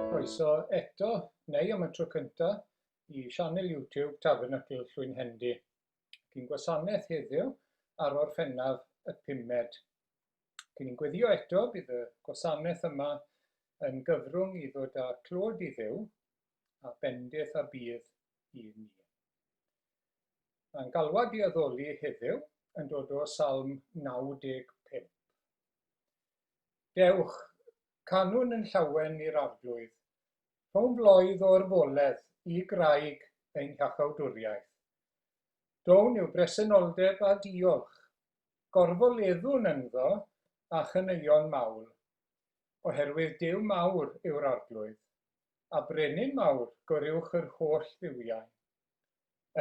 Croeso eto, neu am y tro cyntaf, I sianel YouTube Tabernacl Heddiw. Cyn gwasanaeth heddiw ar orffennaf y 5. Cyn i'n gweddio eto, bydd y gwasanaeth yma yn gyfrwng I ddod â clod I Dduw a bendith a bydd I ni. Mae'n galwad I addoli heddiw yn dod o Salm 95. Dewch, canwn yn llawen i'r arglwydd, rhwng blwydd o'r foledd I graig ein hiachawdwriaeth. Down yw bresenoldeb a diolch, gorfoleddwn ynddo a chyneuon mawl, oherwydd Duw mawr yw'r arglwydd, a brenin mawr goriwch yr holl dduwiau.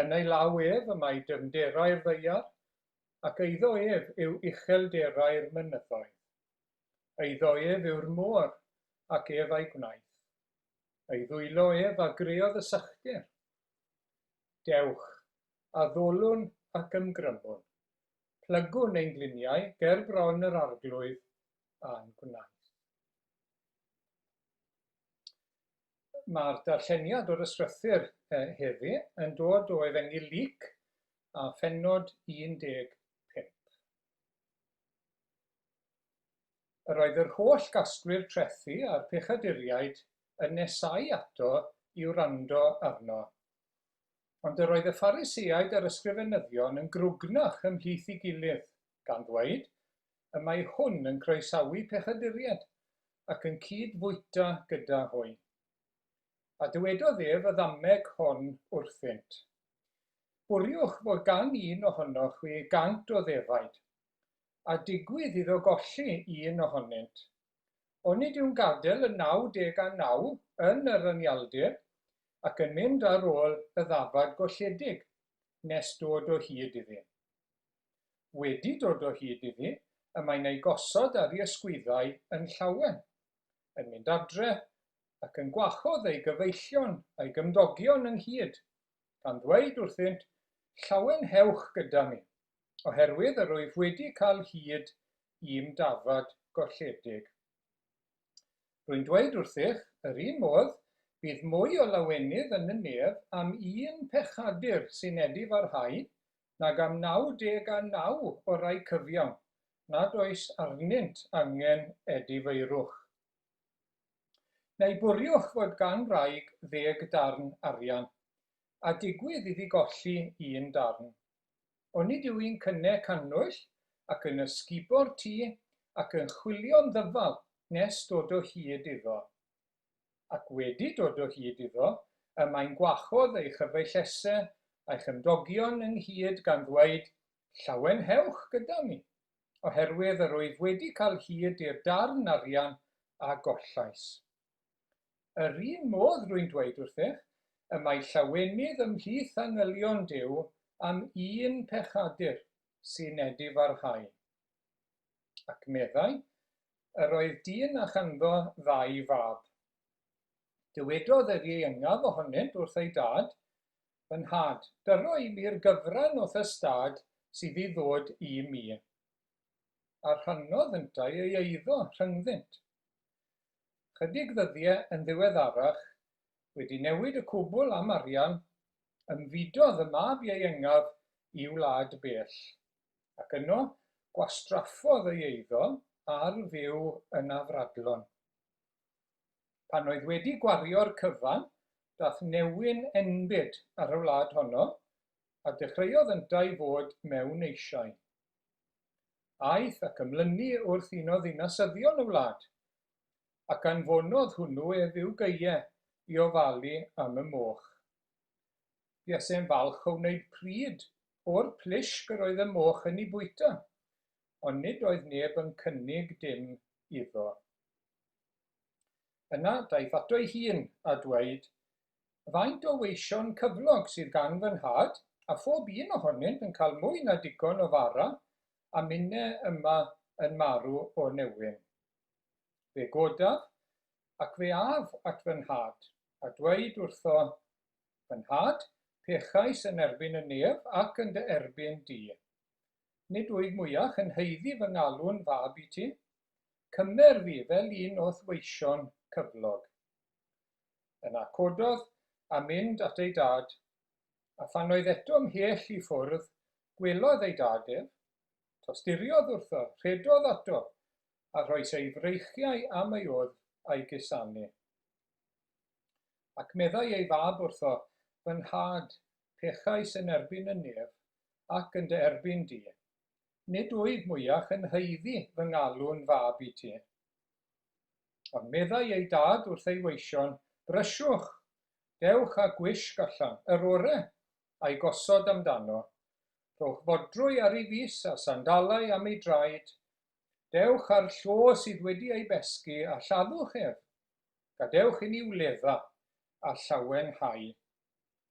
Yn ei law ef y mae dyfnderau'r ddaear, ac eiddo ef yw uchelderau'r mynyddoedd. Eiddo ef yw'r môr ac ef a'i gwnaeth. Ei ddwylo ef a greodd y sychder. Dewch, a ddolwn ac ymgrymwn. Plygwn ein gliniau ger bron yr arglwydd a'n gwnaeth. Mae'r darlleniad o'r ysgrythur heddi yn dod o Efengyl Luc a phennod 15. Yr oedd yr holl gasglu'r trethu a'r pechaduriaid yn nesau ato I wrando arno. Ond yr oedd y Pharisiaid a'r ysgrifenyddion yn grwgnach ymhlith I gilydd, gan ddweud, y mae hwn yn croesawu pechaduriaid ac yn cydfwyta gyda hwy. A dywedodd ef y ddameg hon wrthynt. Bwriwch fod gan un ohonoch wy 100 o ddefaid, a digwydd iddo golli un ohonynt. Onid yw'n gadael y 99 yn yr anialdir ac yn mynd ar ôl y ddafad golledig nes dod o hyd iddi. Wedi dod o hyd iddi, y mae'n ei gosod ar ei ysgwyddau yn llawen, yn mynd adre ac yn gwachodd ei gyfeillion a'i gymdogion ynghyd, gan ddweud wrthynt, llawen hewch gyda mi, oherwydd yr wyf wedi cael hyd I'm dafad golledig. Rwy'n dweud wrthych, yr un modd, bydd mwy o lawenydd yn y nef am un pechadur sy'n edifarhau nag am 99 o rai cyfiawn, nad oes arnynt angen edifeirwch. Neu bwriwch fod gan wraig 10 darn arian, a digwydd iddi golli un darn. Onid yw un cynne cannwyll ac yn ysgubo'r tŷ ac yn chwilio'n ddyfal nes dod o hyd iddo. Ac wedi dod o hyd iddo, y mae'n gwachodd ei chyfeillesau a'i chymdogion ynghyd gan ddweud, llawen hewch gyda mi, oherwydd yr wyf wedi cael hyd i'r darn arian a gollais. Yr un modd rwy'n dweud wrthych, y mae llawenydd ymhlith anylion Duw am un pechadur sy'n edifarhau. Ac meddai, yr oedd dyn a chanddo 2 fab. Dywedodd yr ieuengaf ohonynt wrth ei dad, fy nhad, dyro I mi'r gyfran wrth ystad sydd I ddod I mi. A rhannodd yntau ei eiddo rhyngddynt. Chydig ddyddiau yn ddiweddarach, wedi newid y cwbl am arian, ymfudodd y mab ieuengaf I wlad bell, ac yno gwastraffodd ei eiddo ar fyw yn Afradlon. Pan oedd wedi gwario'r cyfan, dath newyn enbyd ar y wlad honno, a dechreuodd yntau fod mewn eisiau. Aeth ac ymlynu wrth un o ddinasyddion y wlad, ac anfonodd hwnnw ef i'w geiau I ofalu am y moch. Buasai'n falch o wneud pryd o'r plisg yr oedd y moch yn ei bwyta, ond nid oedd neb yn cynnig dim iddo. Yna daeth ato ei hun a dweud, faint o weision cyflog sydd gan fy nhad, a phob un ohonynt yn cael mwy na digon o fara, a minnau yma yn marw o newyn. Fe godaf, ac fe af at fy nhad, a dweud wrtho, fy nhad, pechais yn erbyn y nef ac yn dy erbyn di. nid wyf mwyach yn heiddi fy ngalw'n fab i ti, cymer fi fel un o ddweision cyflog. Yna cododd a mynd at ei dad, a phan oedd eto ymhell i ffwrdd, gwelodd ei dad ef, tosturiodd wrtho, rhedodd ato, a rhoes ei freichiau am ei oedd a'i gusanu. Ac meddai ei fab wrtho, fy nhad, pechais yn erbyn y nef, ac yn dy erbyn di. Nid wyf mwyach yn heiddi fy ngalw'n fab i ti. Ond meddai ei dad wrth ei weision, brysiwch, dewch a gwisg allan, yr ore, a'i gosod amdano. Rhowch fodrwy ar ei fus a sandalau am ei draed. Dewch ar llo sydd wedi ei besgu a lladdwch ef. Gadewch i ni wledda a llawen hau.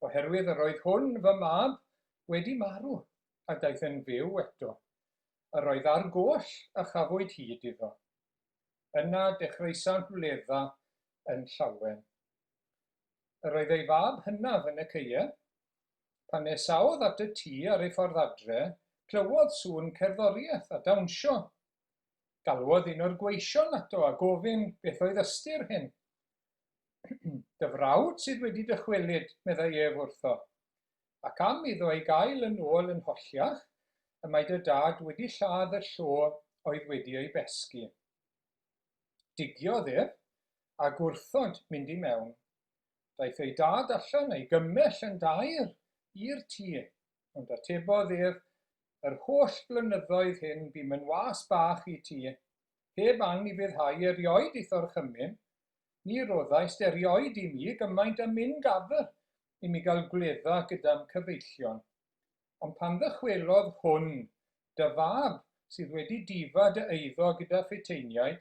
Oherwydd yr oedd hwn fy mab wedi marw a daeth yn fyw eto. Yr oedd ar goll a chafwyd hyd iddo. Yna dechreusa'n wledda yn llawen. Yr oedd ei fab hynaf yn y ceie. Pan nesaodd at y tŷ ar ei ffordd adre, clywodd sŵn cerddoriaeth a dawnsio. Galwodd un o'r gweision ato a gofyn beth oedd ystyr hyn. Dy frawd sydd wedi dychwelyd, meddai ef wrtho, ac am iddo ei gael yn ôl yn holliach, y mae dy dad wedi lladd y llo oedd wedi ei besgu. Digiodd ef, a gwrthod mynd i mewn. Daeth ei dad allan ei gymell yn dair i'r tŷ, ond atebodd ef, yr holl blynyddoedd hyn bu yn was bach i ti, heb an i fyddhau erioed i thorchymyn, ni roddais erioed i mi gymaint am mynd gafr i mi gael gwledda gyda'n cyfeillion. Ond pan ddychwelodd hwn, dy fab sydd wedi difa dy eiddo gyda ffeteiniaid,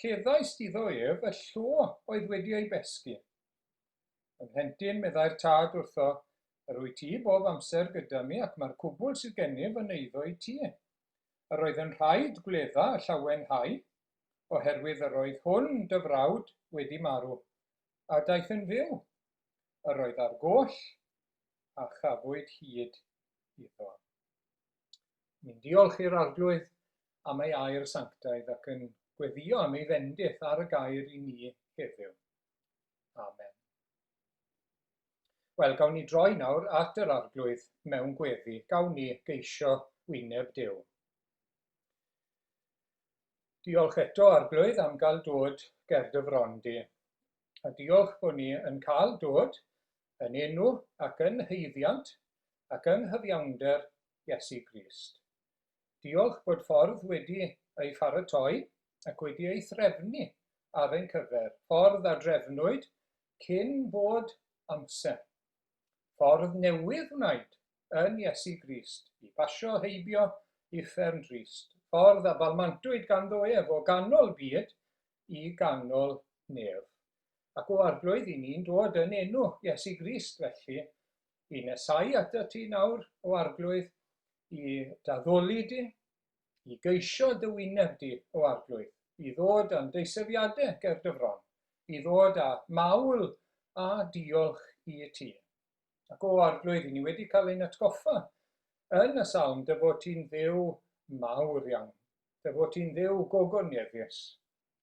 lleddais iddo ef y llo oedd wedi ei besgu. Yn hentyn meddai'r tad wrtho, yr wyt ti bob amser gyda mi ac mae'r cwbl sydd gennyf yn eiddo i ti. Yr oedd yn rhaid gwledda a llawen hau, oherwydd yr oedd hwn dy frawd wedi marw, a daeth yn fyw. Yr oedd ar goll a chafwyd hyd iddo. Ni'n diolch i'r arglwydd am ei air sanctaidd ac yn gweddio am ei fendith ar y gair i ni heddiw. Amen. Wel, gawn ni droi nawr at yr arglwydd mewn gweddi. Gawn ni geisio wyneb Duw. Diolch eto arglwydd am gael dod ger dy fron di. A diolch bod ni yn cael dod yn enw ac yn heiddiant ac yn hyfiawnder Iesu Grist. Diolch bod ffordd wedi ei pharatoi ac wedi ei threfnu ar ein cyfer. Ffordd a drefnwyd cyn bod amser. Ffordd newydd wnaed yn Iesu Grist i basio heibio uffern drist. Ffordd a balmantwyd ganddo ef o ganol byd i ganol nef. Ac o arglwydd i ni'n dod yn enw Iesu Grist felly i nesau ato ti nawr o arglwydd i daddoli di, i geisio dy wyneb di o arglwydd, i ddod am deisyfiadau ger dy fron, i ddod â mawl a diolch i ti. Ac o arglwydd i ni wedi cael ein atgoffa yn y salm dy fod ti'n dduw mawr iawn, dy fod ti'n dduw gogoniaethus.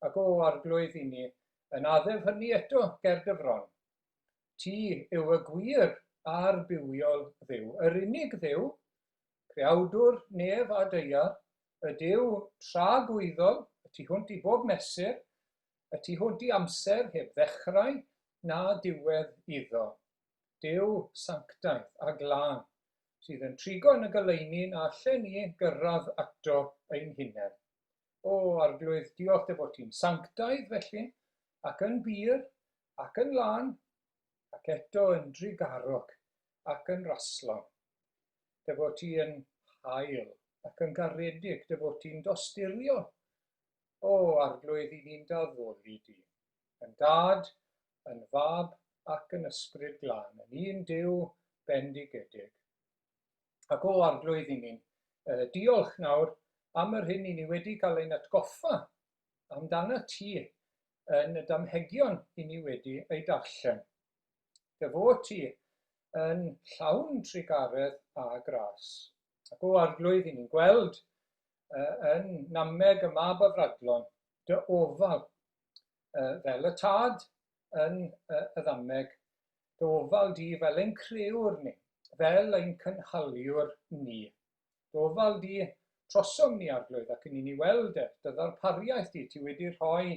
Ac o arglwydd i ni yn addef hynny eto ger dy fron. Ti yw y gwir a'r bywiol dduw, yr unig dduw, creawdwr nef a deiar, y Duw tragwyddol, y tu hwnt i bob mesur, y tu hwnt i amser heb ddechrau na diwedd iddo. Duw sanctaidd a glân, sydd yn trigo yn y goleuni na allen ni gyrraedd ato ein hunain. O arglwydd, diolch dy fod ti'n sanctaidd felly, ac yn bir, ac yn lân, ac eto yn drigarog, ac yn raslon. Dy fod ti yn hael, ac yn garedig, dy fod ti'n dosturio. O arglwydd i ni'n daddoli di, yn dad, yn fab, ac yn ysbryd glân, yn un Duw bendigedig. Ac o arglwydd i ni'n diolch nawr am yr hyn i ni wedi cael ein atgoffa amdano ti yn y damhegion i ni wedi ei darllen. Dy fod ti yn llawn trigaredd a gras. Ac o arglwydd i ni'n gweld yn nameg y Mab Afradlon, dy ofal, fel y tad yn y ddameg, dy ofal di fel ein crewr ni, fel ein cynhaliwr ni. Dy ofal di trosom ni arglwydd ac yn ni weld dy ddarpariaeth di, ti wedi rhoi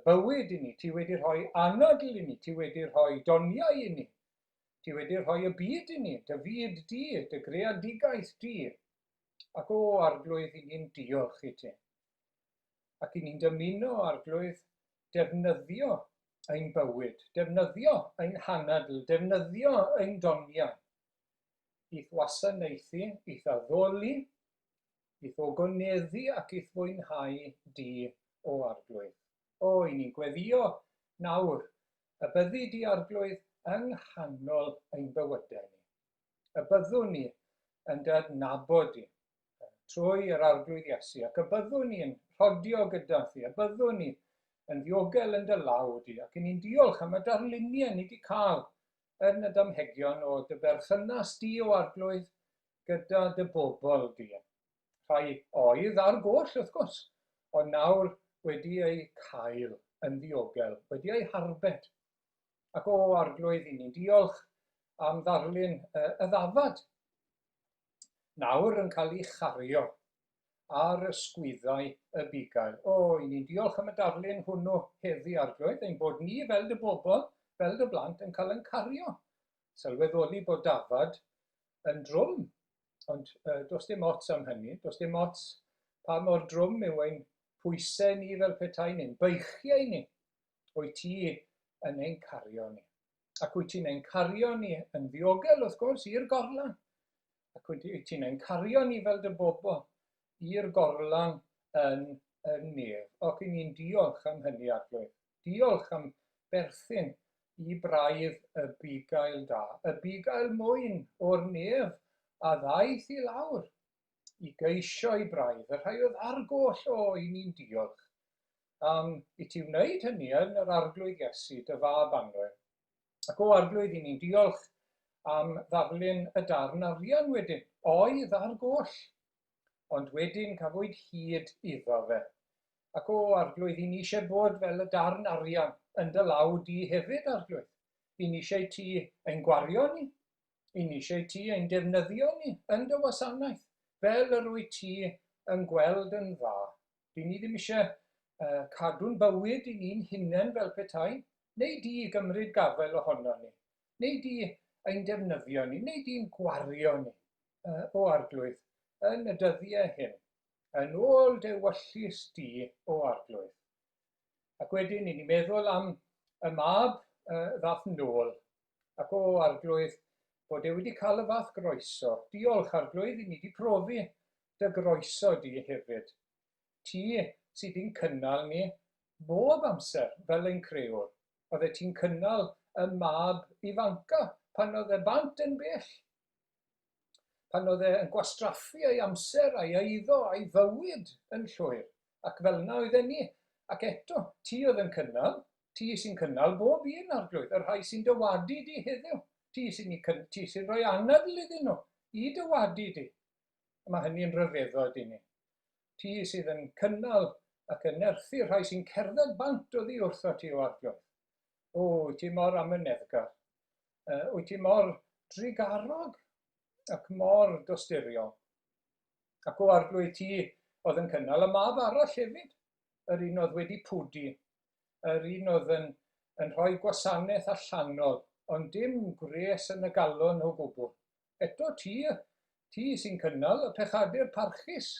bywyd i ni, ti wedi rhoi anadl i ni, ti wedi rhoi doniau i ni, ti wedi rhoi y byd i ni, dy fyd di, dy greadigaeth di. Ac o arglwydd i ni'n diolch i ti. Ac i ni'n dymuno arglwydd defnyddio ein bywyd, defnyddio ein hanadl, defnyddio ein doniau i wasanaethu, i addoli, i ogoneddu ac i fwynhau di o arglwydd. O, i ni'n gweddio nawr y byddu di arglwydd yng nghanol ein bywydau ni. Y byddwn ni yn dy adnabod di trwy yr arglwydd Iesu, ac y byddwn ni'n rhodio gyda thi, y byddwn ni yn ddiogel yn dy law di, ac yn ni'n diolch am y darluniau ni wedi cael yn y damhegion o dy berthynas di o arglwydd gyda dy bobl di. Rhai oedd ar goll wrth gwrs, ond nawr wedi ei cael yn ddiogel, wedi ei harbed. Ac o arglwydd i ni'n diolch am ddarlun y ddafad. Nawr yn cael ei chario ar ysgwyddau y bugail. O, i ni'n diolch am y darlun hwnnw heddi arglwydd, ein bod ni fel dy bobl, fel dy blant, yn cael yn cario. Sylweddoli bod dafad yn drwm, ond does dim ots am hynny, does dim ots pa mor drwm yw ein pwysau ni fel petai ni'n beichiau ni, wyt ti yn ein cario ni. Ac wyt ti'n ein cario ni yn ddiogel wrth gwrs i'r gorlan. Ac wyt ti'n ein cario ni fel dy bobl i'r gorlan yn y nef. Ac i ni'n diolch am hynny arglwydd. Diolch am berthyn i braidd y bugail da. Y bugail mwyn o'r nef a ddaeth i lawr i geisio i braidd. Y rhai oedd ar goll, o, i ni'n diolch. I ti wneud hynny yn yr arglwydd Iesu, dy fab anwyr. Ac o arglwydd i ni'n diolch am ddarlun y darn arian wedyn. Oedd ar goll, ond wedyn cafwyd hyd iddo fe. Ac o arglwydd i ni eisiau bod fel y darn arian yn dy law di hefyd arglwydd. I ni eisiau ti ein gwario ni, i ni eisiau ti ein defnyddio ni yn dy wasanaeth, fel yr wyt ti yn gweld yn dda. Di ni ddim eisiau cadw'n bywyd i ni'n hunain fel petai, neu di gymryd gafael ohono ni, neu di ein defnyddio ni, neu di'n gwario ni o arglwydd yn y dyddiau hyn, yn ôl dy wyllus di o arglwydd. Ac wedyn i ni meddwl am y mab ddath nôl, ac o arglwydd bod e wedi cael y fath groeso. Diolch arglwydd i ni wedi profi dy groeso di hefyd. Ti sydd yn cynnal ni bob amser fel ein crewr. Oedd ti'n cynnal y mab ifanca pan oedd e bant yn bell. Pan oedd e'n gwastraffu ei amser a'i eiddo a'i fywyd yn llwyr. Ac fel yna oedd ni. Ac eto, ti oedd yn cynnal, ti sy'n cynnal bob un arglwydd, y rhai sy'n dywadu di heddiw. Ti sy'n rhoi anadl iddyn nhw i dywadu di. Mae hynny'n rhyfeddod i ni. Ti sydd yn cynnal ac yn nerthu rhai sy'n cerdded bant oddi wrtho ti o arglwydd. O, wyt ti mor amyneddgar. Wyt ti mor drigarog ac mor dosturiol. Ac o arglwydd ti oedd yn cynnal y mab arall hefyd. Yr un oedd wedi pwdi. Yr un oedd yn rhoi gwasanaeth allanol, ond dim gwres yn y galon o gwbl. Eto ti sy'n cynnal y pechadur parchus.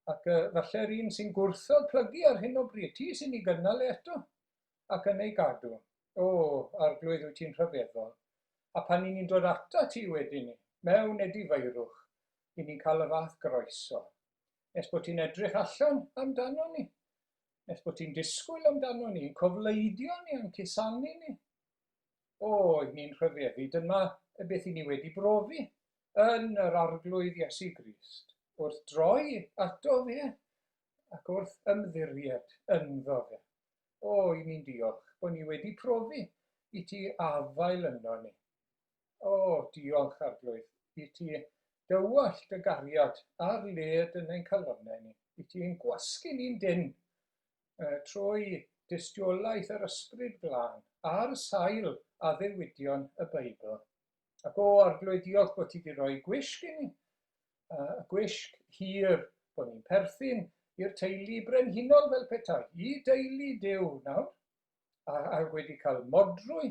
Ac falle'r un sy'n gwrthod plygu ar hyn o bryd. Ti sy'n ei gynnal eto ac yn ei gadw. O, arglwydd wyt ti'n rhyfeddol. A pan i ni'n dod ata ti wedyn ni, mewn edifeirwch, i ni'n cael y fath groeso. Nes bod ti'n edrych allan amdano ni. Nes bod ti'n disgwyl amdano ni, yn cofleidio ni, yn cusanu ni. O, ni'n rhyfeddu. Dyma beth i ni wedi brofi yn yr arglwydd Iesu Grist. Wrth droi ato fe ac wrth ymddiried ynddo fe. O, i ni'n diolch bod ni wedi profi i ti afael yno ni. O, diolch arglwydd, i ti dywall dy gariad ar led yn ein calonnau ni. I ti'n gwasgu ni'n dyn trwy dystiolaeth yr ysbryd glân a'r sail a ddiwydion y Beibl. Ac o arglwydd diolch bod ti wedi rhoi gwisg i ni. Gwisg hir bod ni'n perthyn i'r teulu brenhinol fel petai, i deulu Duw nawr, a wedi cael modrwy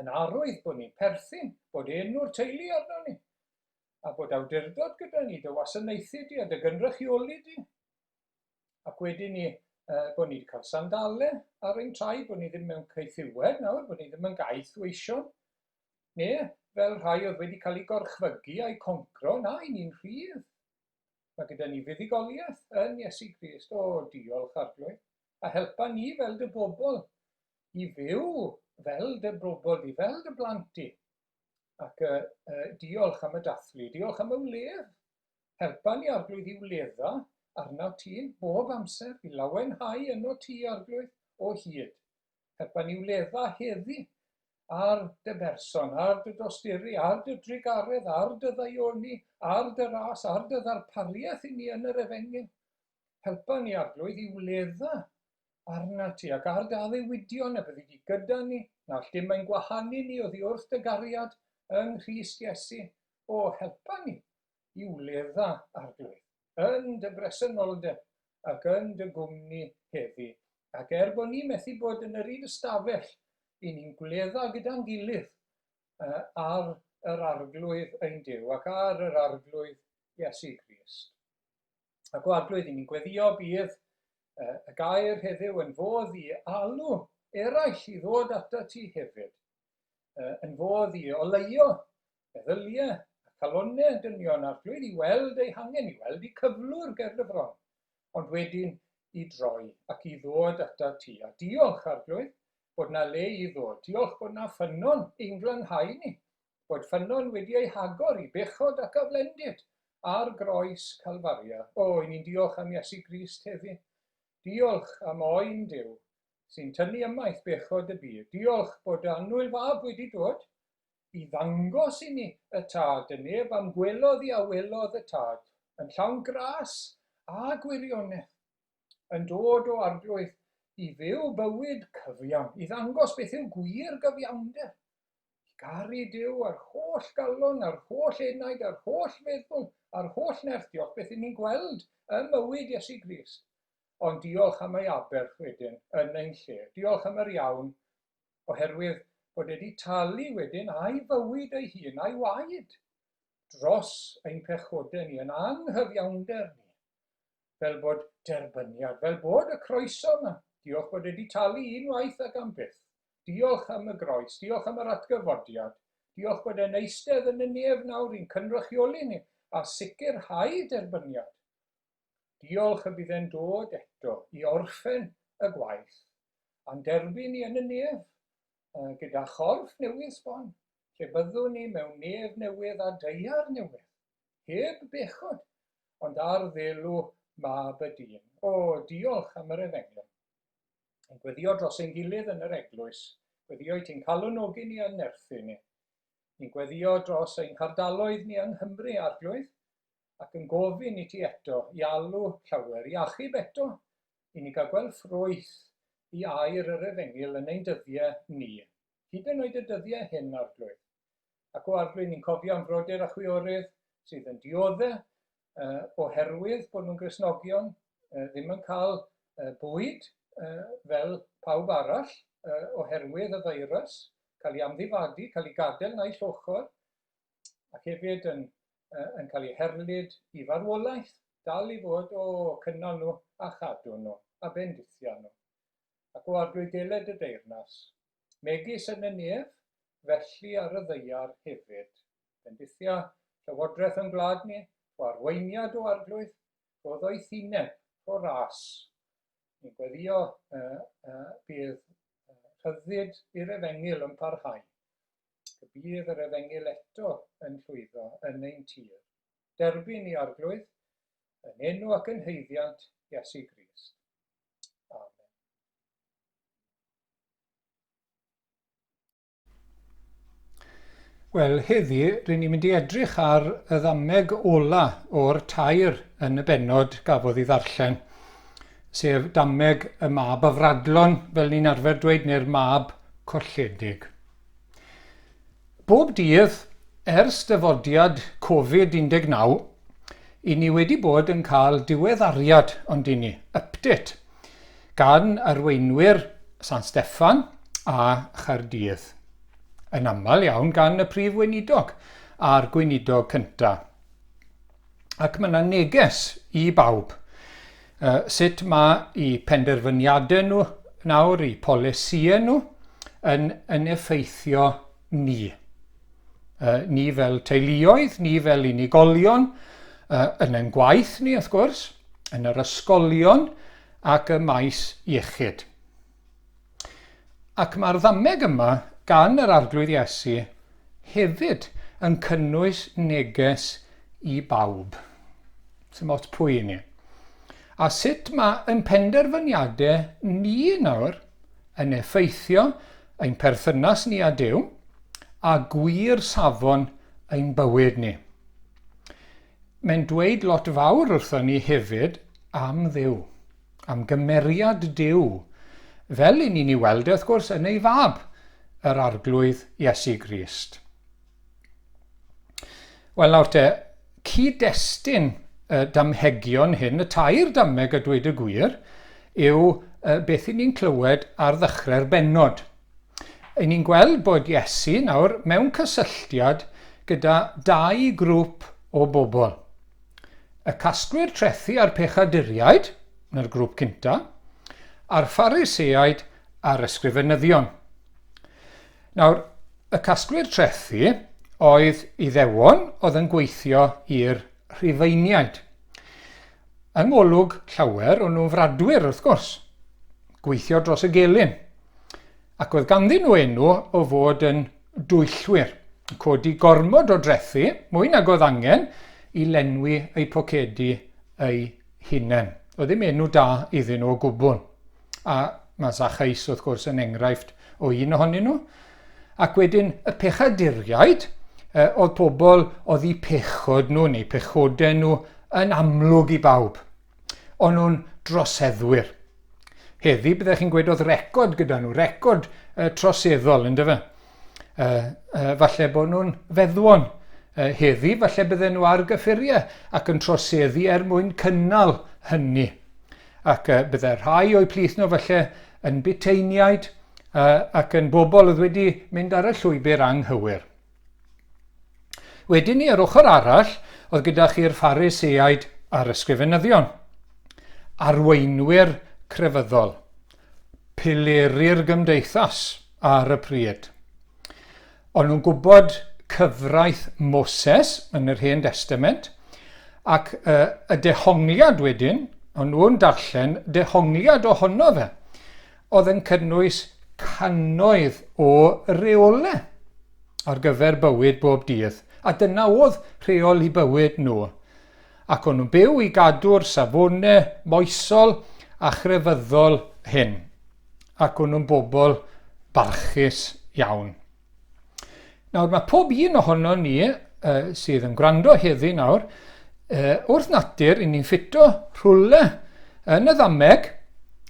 yn arwydd bod ni'n perthyn, bod enw'r teulu arno ni, a bod awdurdod gyda ni, dy wasanaethu di a dy gynrychioli di. Ac wedyn ni bod ni wedi cael sandalau ar ein trai, bod ni ddim mewn ceithiwed nawr, bod ni ddim yn gaeth weision, neu fel rhai oedd wedi cael ei gorchfygu a'i concro, na, i ni'n rhydd. Mae gyda ni fuddugoliaeth yn Iesu Grist. O, diolch arglwydd. A helpa ni fel dy bobl i fyw fel dy bobl di, fel dy blant di. Ac diolch am y dathlu, diolch am y wledd. Helpa ni arglwydd i wledda arno ti bob amser, i lawenhau yno ti arglwydd o hyd. Helpa ni wledda heddi ar dy berson, ar dy dosturi, ar dy drigaredd, ar dy ddaioni, ar dy ras, ar dy ddarpariaeth i ni yn yr efengyl. Helpa ni arglwydd i wledda arna ti ac ar dy addewidion a byddi di gyda ni, na lle mae'n gwahanu ni oddi wrth dy gariad yng Nghrist Iesu. O, helpa ni i wledda arglwydd yn dy bresenoldeb ac yn dy gwmni heddi. Ac bod ni methu bod yn yr un ystafell, i ni'n gwledda gyda'n gilydd ar yr arglwydd ein Duw ac ar yr arglwydd Iesu Grist. Ac o arglwydd i ni'n gweddio bydd y gair heddiw yn fodd i alw eraill i ddod ata ti hefyd. Yn fodd i oleio meddyliau a calonnau dynion arglwydd i weld ei hangen, i weld ei cyflwr ger dy fron, ond wedyn i droi ac i ddod ata ti. A diolch arglwydd bod na le i ddod. Diolch bod na ffynon i'n glanhau ni, bod ffynon wedi ei hagor i bechod ac aflendid ar groes Calfaria. O, i ni'n diolch am Iesu Grist heddi. Diolch am oen Duw sy'n tynnu ymaith bechod y byd. Diolch bod annwyl fab wedi dod i ddangos i ni y tad, y neb am gwelodd i awelodd y tad, yn llawn gras a gwirionedd, yn dod o arglwydd i fyw bywyd cyfiawn, i ddangos beth yw gwir gyfiawnder, i garu Duw a'r holl galon, a'r holl enaid, a'r holl feddwl, a'r holl nerth. Diolch beth ni'n gweld ym mywyd Iesu Grist. Ond diolch am ei aberth wedyn yn ein lle. Diolch am yr iawn, oherwydd bod wedi talu wedyn a'i fywyd ei hun, a'i waed, dros ein pechodau ni, yn anghyfiawnder ni, fel bod derbyniad, fel bod y croeso yma. Diolch bod wedi talu unwaith ac am byth. Diolch am y groes, diolch am yr atgyfodiad. Diolch bod e'n eistedd yn y nef nawr i'n cynrychioli ni a sicrhau derbyniad. Diolch y bydd e'n dod eto i orffen y gwaith a'n derbyn ni yn y nef gyda chorff newydd sbon, lle byddwn ni mewn nef newydd a deiar newydd, heb bechod, ond ar ddelw Mab y dyn. O, diolch am yr efengyl. Yn gweddio dros ein gilydd yn yr eglwys, gweddio i ti'n calwnogi ni yn nerthu ni. Ni'n gweddio dros ein hardaloedd ni yng Nghymru arglwydd, ac yn gofyn i ti eto i alw llawer, i achub eto, i ni gael gweld ffrwyth i air yr efengyl yn ein dyddiau ni. Hyd yn oed y dyddiau hyn arglwydd. Ac o arglwydd ni'n cofio am frodyr a chwiorydd sydd yn dioddau oherwydd bod nhw'n Gristnogion, ddim yn cael bwyd fel pawb arall oherwydd y feirws, cael ei amddifadu, cael ei gadael naill ochr, ac hefyd yn cael ei herlyd i farwolaeth, dal i fod o cynnal nhw a chadw nhw, a bendithio nhw. Ac o arglwydd deled y deyrnas, megis yn y nef, felly ar y ddeiar hefyd. Bendithio llywodraeth yn gwlad ni, o arweiniad o arglwydd, o ddoethineb, o ras. Ni'n gweddio bydd rhyddid i'r efengyl yn parhau. Bydd yr efengyl eto yn llwyddo yn ein tir. Derbyn i arglwydd, yn enw ac yn haeddiant Iesu Grist. Amen. Wel, heddi, rydyn ni'n mynd i edrych ar y ddameg ola o'r tair yn y bennod gafodd ei ddarllen, sef dameg y Mab Afradlon, fel ni'n arfer dweud, neu'r Mab Colledig. Bob dydd, ers dyfodiad Covid-19, i ni wedi bod yn cael diweddariad ond i ni, update, gan arweinwyr San Steffan a Chaerdydd. Yn aml iawn gan y prif weinidog a'r gweinidog cyntaf. Ac mae yna neges i bawb. Sut mae eu penderfyniadau nhw nawr, eu polisïau nhw yn effeithio ni. Ni fel teuluoedd, ni fel unigolion, yn ein gwaith ni wrth gwrs, yn yr ysgolion ac y maes iechyd. Ac mae'r ddameg yma gan yr arglwydd Iesu hefyd yn cynnwys neges i bawb. Sym ots pwy ni. A sut mae ein penderfyniadau ni nawr yn effeithio ein perthynas ni a Duw a gwir safon ein bywyd ni. Mae'n dweud lot fawr wrthon ni hefyd am Dduw, am gymeriad Duw, fel i ni'n ei weld wrth gwrs yn ei fab, yr arglwydd Iesu Grist. Wel nawr te, cyd-destun y damhegion hyn, y tair dameg a dweud y gwir, yw beth i ni'n clywed ar ddechrau'r bennod. I ni'n gweld bod Iesu nawr mewn cysylltiad gyda dau grŵp o bobl. Y casglwyr trethi a'r pechaduriaid, yn yr grŵp cyntaf, a'r Phariseaid a'r ysgrifenyddion. Nawr, y casglwyr trethi oedd Iddewon oedd yn gweithio i'r Rhufeiniaid. Yng ngolwg llawer o'n nhw'n fradwyr wrth gwrs, gweithio dros y gelyn. Ac oedd ganddyn nhw enw o fod yn dwyllwyr, codi gormod o drethu, mwy nag oedd angen, i lenwi eu pocedi eu hunain. Oedd ddim enw da iddyn nhw o gwbl. A mae Zaccheus wrth gwrs yn enghraifft o un ohonyn nhw. Ac wedyn y pechaduriaid oedd pobl oedd eu pechod nhw neu pechodau nhw yn amlwg i bawb. O'n nhw'n droseddwyr. Heddi byddech chi'n gweud oedd record gyda nhw, record troseddol yn dyfa. Falle bod nhw'n feddwon. Heddi falle bydden nhw ar gyffuriau ac yn troseddu mwyn cynnal hynny. Ac byddai rhai o'i plith nhw falle yn Biteiniaid ac yn bobl oedd wedi mynd ar y llwybr anghywir. Wedyn ni ar ochr arall, oedd gyda chi'r Phariseaid a'r ysgrifenyddion. Arweinwyr crefyddol. Pileru'r gymdeithas ar y pryd. O'n nhw'n gwybod cyfraith Moses yn yr Hen Testament ac y dehongliad wedyn, o'n nhw'n darllen dehongliad ohono fe, oedd yn cynnwys cannoedd o reolau ar gyfer bywyd bob dydd. A dyna oedd rheol i bywyd nhw. Ac o'n nhw'n byw i gadw'r safonau moesol a chrefyddol hyn. Ac o'n nhw'n bobl barchus iawn. Nawr mae pob un ohono ni sydd yn gwrando heddi nawr, wrth natur i ni'n ffito rhywle yn y ddameg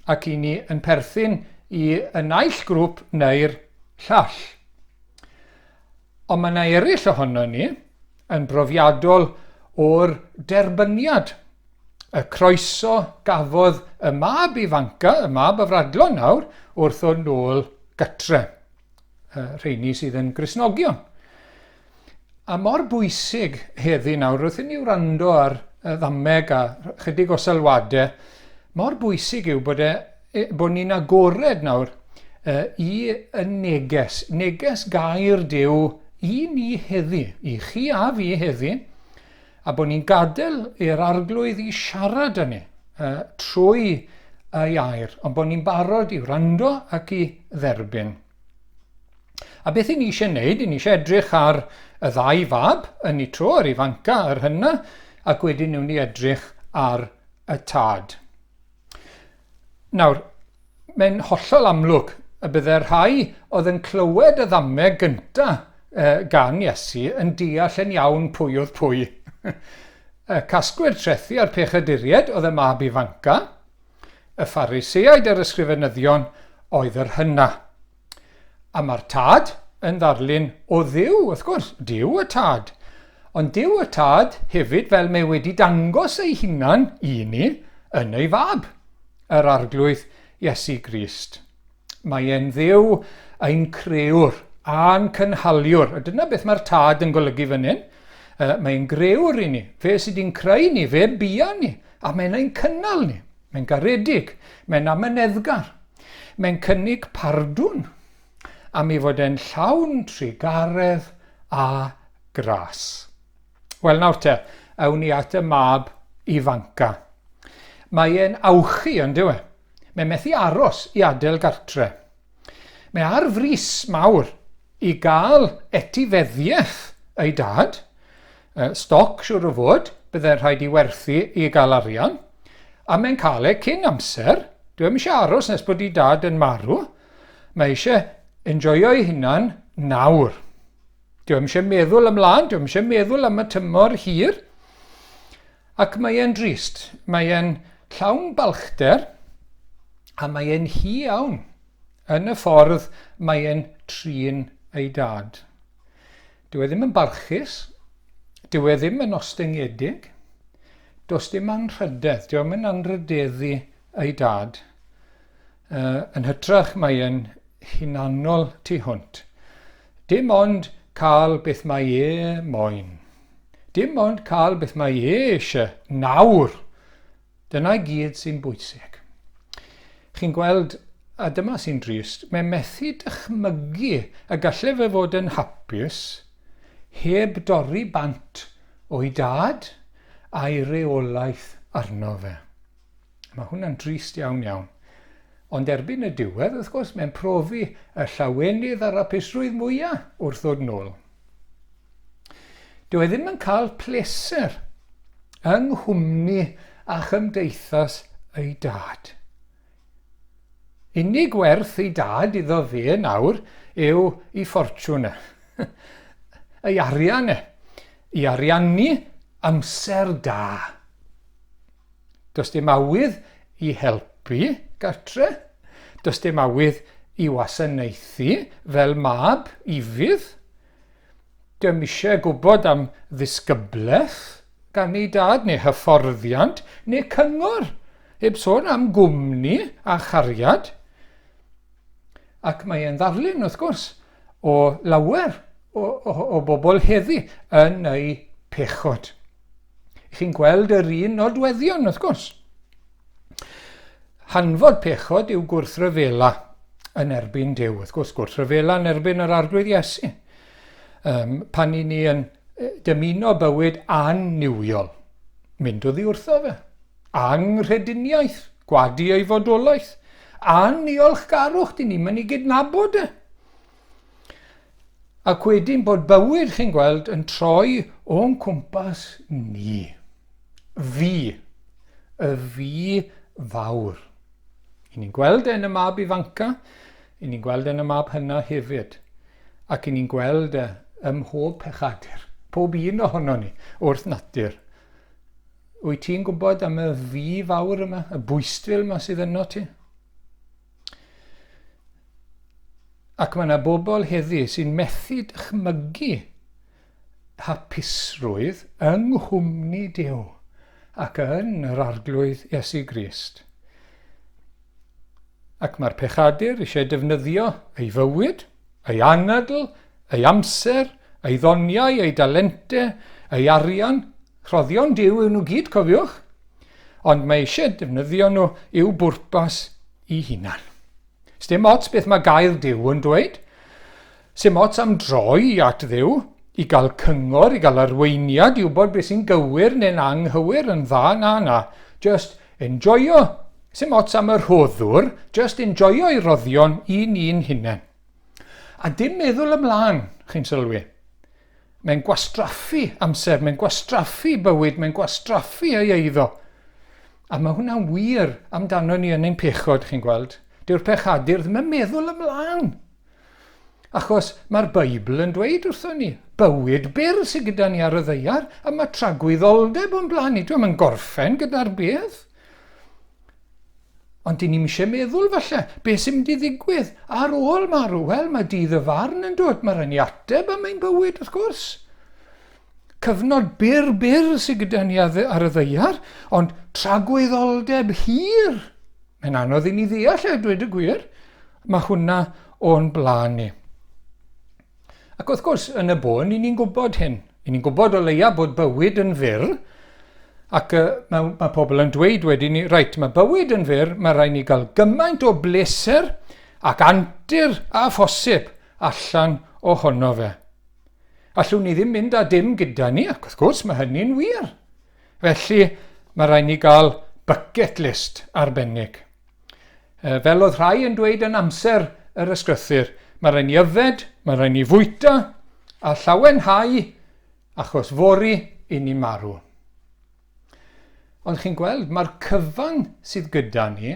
ac i ni yn perthyn i y naill grŵp neu'r llall. Ond mae yna eraill ohono ni yn brofiadol o'r derbyniad. Y croeso gafodd y mab ifanca, y Mab Afradlon nawr, wrth o nôl gytre. Rheini sydd yn Gristnogion. A mor bwysig heddi nawr, wrth i ni wrando ar y ddameg a chydig o sylwadau, mor bwysig yw bod ni'n agored nawr i y neges gair Duw i ni heddi, i chi a fi heddi, a bod ni'n gadael i'r arglwydd i siarad â ni trwy ei air, ond bod ni'n barod i wrando ac i dderbyn. A beth i ni eisiau wneud, i ni eisiau edrych ar y ddau fab yn ei tro, yr ifanca, yr hynna, ac wedyn niwn ni edrych ar y tad. Nawr, mae'n hollol amlwg y byddai rhai oedd yn clywed y ddameg gyntaf gan Iesu yn deall yn iawn pwy oedd pwy. Casgwyr trethu ar pechaduriaid oedd y mab ifanca, y Phariseaid a'r ysgrifenyddion oedd yr hynna. A mae'r tad yn ddarlun o Dduw, wrth gwrs, Duw y tad. Ond Duw y tad hefyd fel mae wedi dangos ei hunan i ni yn ei fab, yr arglwydd Iesu Grist. Mae e'n Dduw ein crewr a'n cynhaliwr. A dyna beth mae'r tad yn golygu fan hyn. Mae'n grewr i ni. Fe sydd wedi'n creu ni, fe bia ni. A mae'n ein cynnal ni. Mae'n garedig. Mae'n amyneddgar. Mae'n cynnig pardwn. A mi fod e'n llawn trigaredd a gras. Wel nawr te, awn ni at y mab ifanca. Mae e'n awchu yn dyw e. Mae'n methu aros i adael gartre. Mae ar frys mawr i gael etifeddiaeth ei dad. Stoc siwr o fod, byddai'n rhaid i werthu i gael arian. A mae'n cael e cyn amser. Dwi'n eisiau aros nes bod ei dad yn marw. Mae eisiau enjoyo ei hunan nawr. Dwi'n eisiau meddwl ymlaen, dwi'n eisiau meddwl am y tymor hir. Ac mae e'n drist. Mae e'n llawn balchder a mae e'n hi iawn. Yn y ffordd mae e'n trin ei dad. Dyw e ddim yn barchus. Dyw e ddim yn ostyngedig. Does dim anrhydedd. Dyw e'n anrhydeddu ei dad. Yn hytrach mae e'n hunanol tu hwnt. Dim ond cael beth mae e moyn. Dim ond cael beth mae e eisiau nawr. Dyna gyd sy'n bwysig. Chi'n gweld, a dyma sy'n drist, mae'n methu dychmygu a gallai fe fod yn hapus heb dorri bant o'i dad a'i reolaeth arno fe. Mae hwnna'n drist iawn iawn. Ond erbyn y diwedd, wrth gwrs, mae'n profi y llawenydd a'r apusrwydd mwyaf wrth ddod nôl. Dyw e ddim yn cael pleser yng nghwmni a chymdeithas ei dad. Unig werth ei dad iddo fe nawr yw ei ffortiwn e. Ei arian e. I ariannu amser da. Does dim awydd i helpu gartre. Does dim awydd i wasanaethu fel mab ifydd. Dim eisiau gwybod am ddisgyblaeth gan ei dad neu hyfforddiant neu cyngor. Heb sôn am gwmni a chariad. Ac mae e'n ddarlun, wrth gwrs, o lawer o bobl heddi yn ei pechod. Chi'n gweld yr un nodweddion, wrth gwrs. Hanfod pechod yw gwrthryfela yn erbyn Duw. Wrth gwrs, gwrthryfela yn erbyn yr arglwydd Iesu. Pan i ni yn dymuno bywyd anniwiol, mynd oddi wrtho fe. Anghrediniaeth, gwadu ei fodolaeth. Aniolchgarwch, dyn ni'n mynd i gydnabod e. Ac wedyn bod bywyd, chi'n gweld, yn troi o'n cwmpas ni. Fi. Y fi fawr. I ni'n gweld yn y mab ifanca, i ni'n gweld yn y mab hynna hefyd. Ac i ni'n gweld ym mhob pechadur. Pob un ohono ni, wrth natur. Wyt ti'n gwybod am y fi fawr yma, y bwystfil yma sydd yno ti? Ac mae yna bobl heddi sy'n methu dychmygu hapusrwydd yng nghwmni Duw ac yn yr arglwydd Iesu Grist. Ac mae'r pechadur eisiau defnyddio ei fywyd, ei anadl, ei amser, ei ddoniau, ei dalentau, ei arian. Rhoddion Duw yw nhw gyd, cofiwch. Ond mae eisiau defnyddio nhw i'w bwrpas i hunan. Sdim ots beth mae gair Duw yn dweud. Sdim ots am droi at Dduw, i gael cyngor, i gael arweiniad, i wybod beth sy'n gywir neu'n anghywir yn dda na. Just enjoyo. Sdim ots am yr rhoddwr, just enjoyo i roddion i ni'n hunain. A dim meddwl ymlaen, chi'n sylwi. Mae'n gwastraffu amser, mae'n gwastraffu bywyd, mae'n gwastraffu ei eiddo. A mae hwnna'n wir amdano ni yn ein pechod, chi'n gweld. Dyw'r pechadur ddim yn meddwl ymlaen. Achos mae'r Beibl yn dweud wrthon ni, bywyd byr sydd gyda ni ar y ddaear, a mae tragwyddoldeb o'n blaen ni. Dwi'n mynd gorffen gyda'r beth. Ond dyn ni'n eisiau meddwl falle, beth sy'n mynd i ddigwydd ar ôl marw? Wel, mae dydd y farn yn dod, mae rhaid ni ateb am ein bywyd wrth gwrs. Cyfnod byr sydd gyda ni ar y ddaear, ond tragwyddoldeb hir. Mae'n anodd i ni ddeall, dweud y gwir. Mae hwnna o'n blaen ni. Ac wrth gwrs, yn y bôn, ni'n gwybod hyn. Ni'n gwybod o leia bod bywyd yn fyr, ac mae pobl yn dweud wedi ni, reit, mae bywyd yn fyr, mae rhaid ni gael gymaint o bleser ac antur a phosib allan ohono fe. Allwn ni ddim mynd â dim gyda ni, ac wrth gwrs mae hynny'n wir. Felly mae rhaid ni gael bucket list arbennig. Fel oedd rhai yn dweud yn amser yr ysgrythyr, mae rhaid ni yfed, mae rhaid ni fwyta a llawenhau achos fori i ni marw. Ond chi'n gweld, mae'r cyfan sydd gyda ni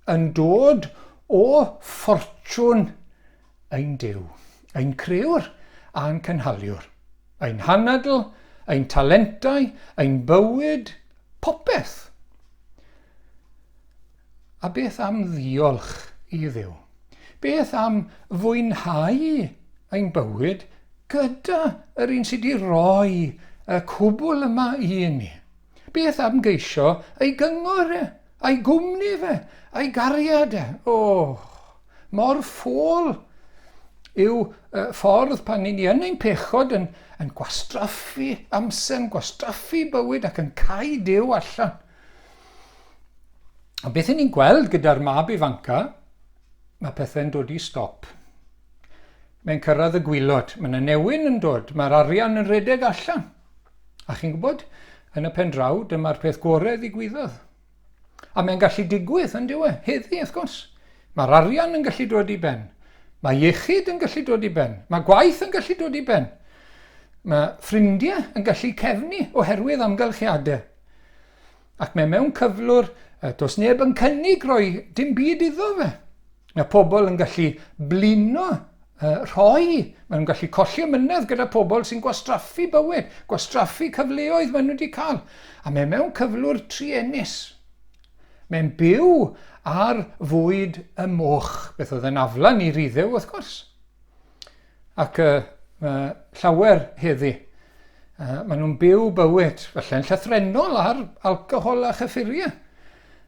yn dod o ffortiwn ein Duw, ein crewr a'n cynhaliwr, ein hanadl, ein talentau, ein bywyd, popeth. A beth am ddiolch i Dduw? Beth am fwynhau ein bywyd gyda yr un sydd wedi rhoi y cwbl yma i ni? Beth am geisio ei gyngor e, ei gwmni fe, ei gariad e? Mor ffôl yw ffordd pan ni yn ein pechod yn gwastraffu amser, yn gwastraffu bywyd ac yn cau Duw allan. A beth ni'n gweld gyda'r mab ifanca, mae pethau'n dod i stop. Mae'n cyrraedd y gwylod, mae yna newyn yn dod, mae'r arian yn redeg allan. A chi'n gwybod, yn y pen draw, dyma'r peth gorau ddigwyddodd. A mae'n gallu digwydd yn diwe, heddi wrth gwrs. Mae'r arian yn gallu dod i ben. Mae iechyd yn gallu dod i ben. Mae gwaith yn gallu dod i ben. Mae ffrindiau yn gallu cefnu oherwydd amgylchiadau. Ac mae mewn cyflwr, does neb yn cynnig roi dim byd iddo fe. Mae pobl yn gallu blino, rhoi, maen nhw'n gallu colli ymynedd gyda pobl sy'n gwastraffu bywyd, gwastraffu cyfleoedd maen nhw wedi cael. A mae mewn cyflwr triennus. Mae'n byw ar fwyd y moch, beth oedd yn aflan i riddew wrth gwrs. Ac llawer heddi. Maen nhw'n byw bywyd, falle'n llythrenol ar alcohol a chyffuriau.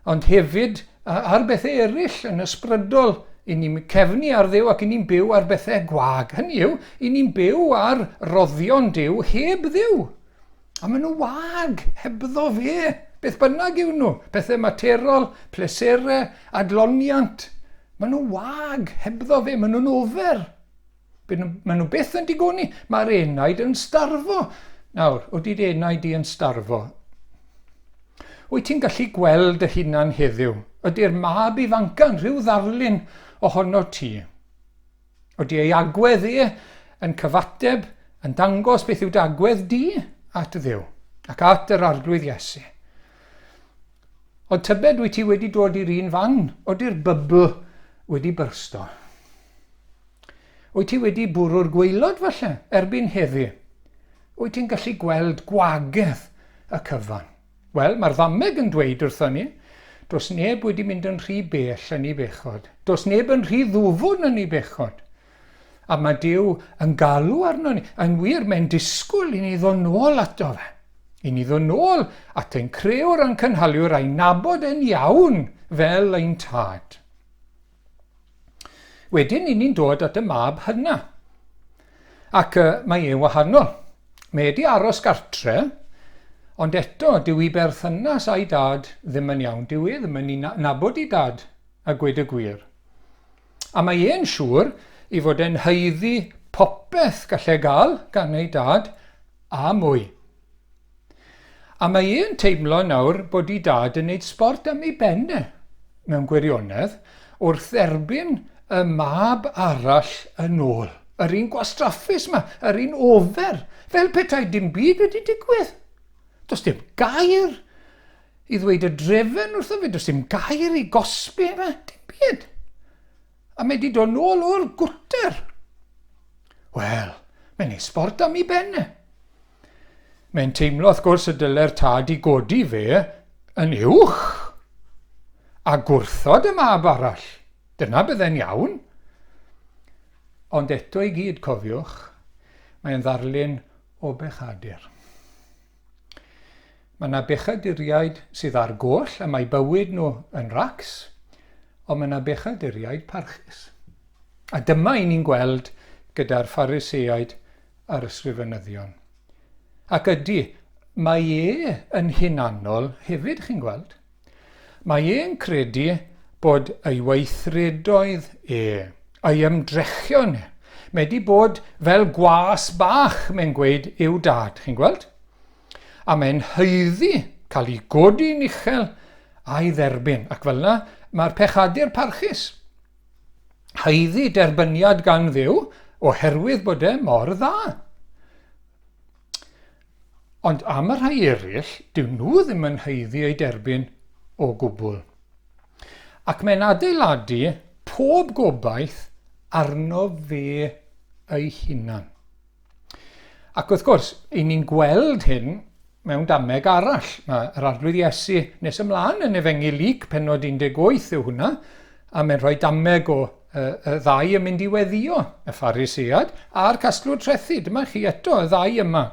Ond hefyd ar bethau eraill yn ysbrydol, i ni'n cefnu ar Dduw ac i ni'n byw ar bethau gwag. Hynny yw, i ni'n byw ar roddion Duw heb Dduw. A maen nhw wag, hebddo fe. Beth bynnag yw nhw. Bethau materol, pleserau, adloniant. Maen nhw wag, hebddo fe. Maen nhw'n ofer. Maen nhw byth yn digoni. Mae'r enaid yn starfo. Nawr, ydy'r enaid yn starfo? Wyt ti'n gallu gweld y hunan heddiw? Ydy'r mab ifanca'n rhyw ddarlun ohono ti? Ydy ei agwedd yn cyfateb, yn dangos beth yw agwedd di at Dduw ac at yr arglwydd Iesu? Ond tybed wyt ti wedi dod i'r un fan? Ydy'r bybl wedi byrsto? Wyt ti wedi bwrw'r gwaelod falle erbyn heddi? Wyt ti'n gallu gweld gwagedd y cyfan? Wel, mae'r ddameg yn dweud wrthon ni, does neb wedi mynd yn rhy bell yn ei bechod. Does neb yn rhy ddwfwn yn ei bechod. A mae Duw yn galw arno ni. Yn wir, mae'n disgwyl i ni ddod nôl ato fe. I ni ddod nôl at ein crewr a'n cynhaliwr a'i nabod yn iawn fel ein tad. Wedyn, i ni'n dod at y mab hynna. Ac mae ei wahanol. Mae wedi aros gartre, ond eto, dyw ei berthynas a'i dad ddim yn iawn. Dyw e ddim yn nabod ei dad a gweud y gwir. A mae e'n siŵr i fod e'n haeddu popeth gallai gael gan ei dad a mwy. A mae e'n teimlo nawr bod ei dad yn neud sbort am ei benne mewn gwirionedd wrth erbyn y mab arall yn ôl. Yr un gwastraffus yma, yr un ofer, fel petai dim byd wedi digwydd. Does dim gair i ddweud y drefen wrtho fe, does dim gair i gosbi fe, dim byd. A mae wedi dod nôl o'r gwter. Wel, mae'n ei sbort am ei benne. Mae'n teimlo wrth gwrs y dyle'r tad i godi fe yn uwch a gwrthod y mab arall. Dyna bydde'n iawn. Ond eto i gyd cofiwch, mae'n ddarlun o bechadur. Mae yna bechaduriaid sydd ar goll a mae bywyd nhw yn racs, ond mae yna bechaduriaid parchus. A dyma i ni'n gweld gyda'r Phariseaid a'r ysgrifenyddion. Ac ydy, mae yn hunanol hefyd, chi'n gweld. Mae e'n credu bod ei weithredoedd ei ymdrechion wedi bod fel gwas bach, mae'n gweud, i'w dad, chi'n gweld? A mae'n haeddu cael ei godi'n uchel a'i dderbyn. Ac fel yna, mae'r pechadur parchus. Haeddu derbyniad gan Dduw oherwydd bod e mor dda. Ond am y rhai eraill, dyw nhw ddim yn haeddu ei derbyn o gwbl. Ac mae'n adeiladu pob gobaith arno fe ei hunan. Ac wrth gwrs, i ni'n gweld hyn mewn dameg arall. Mae'r arglwydd Iesu nes ymlaen yn Efengi Luc, pennod 18 yw hwnna, a mae'n rhoi dameg o y ddau yn mynd i weddio, y Pharisiad a'r casglwr trethu. Dyma chi eto, y ddau yma.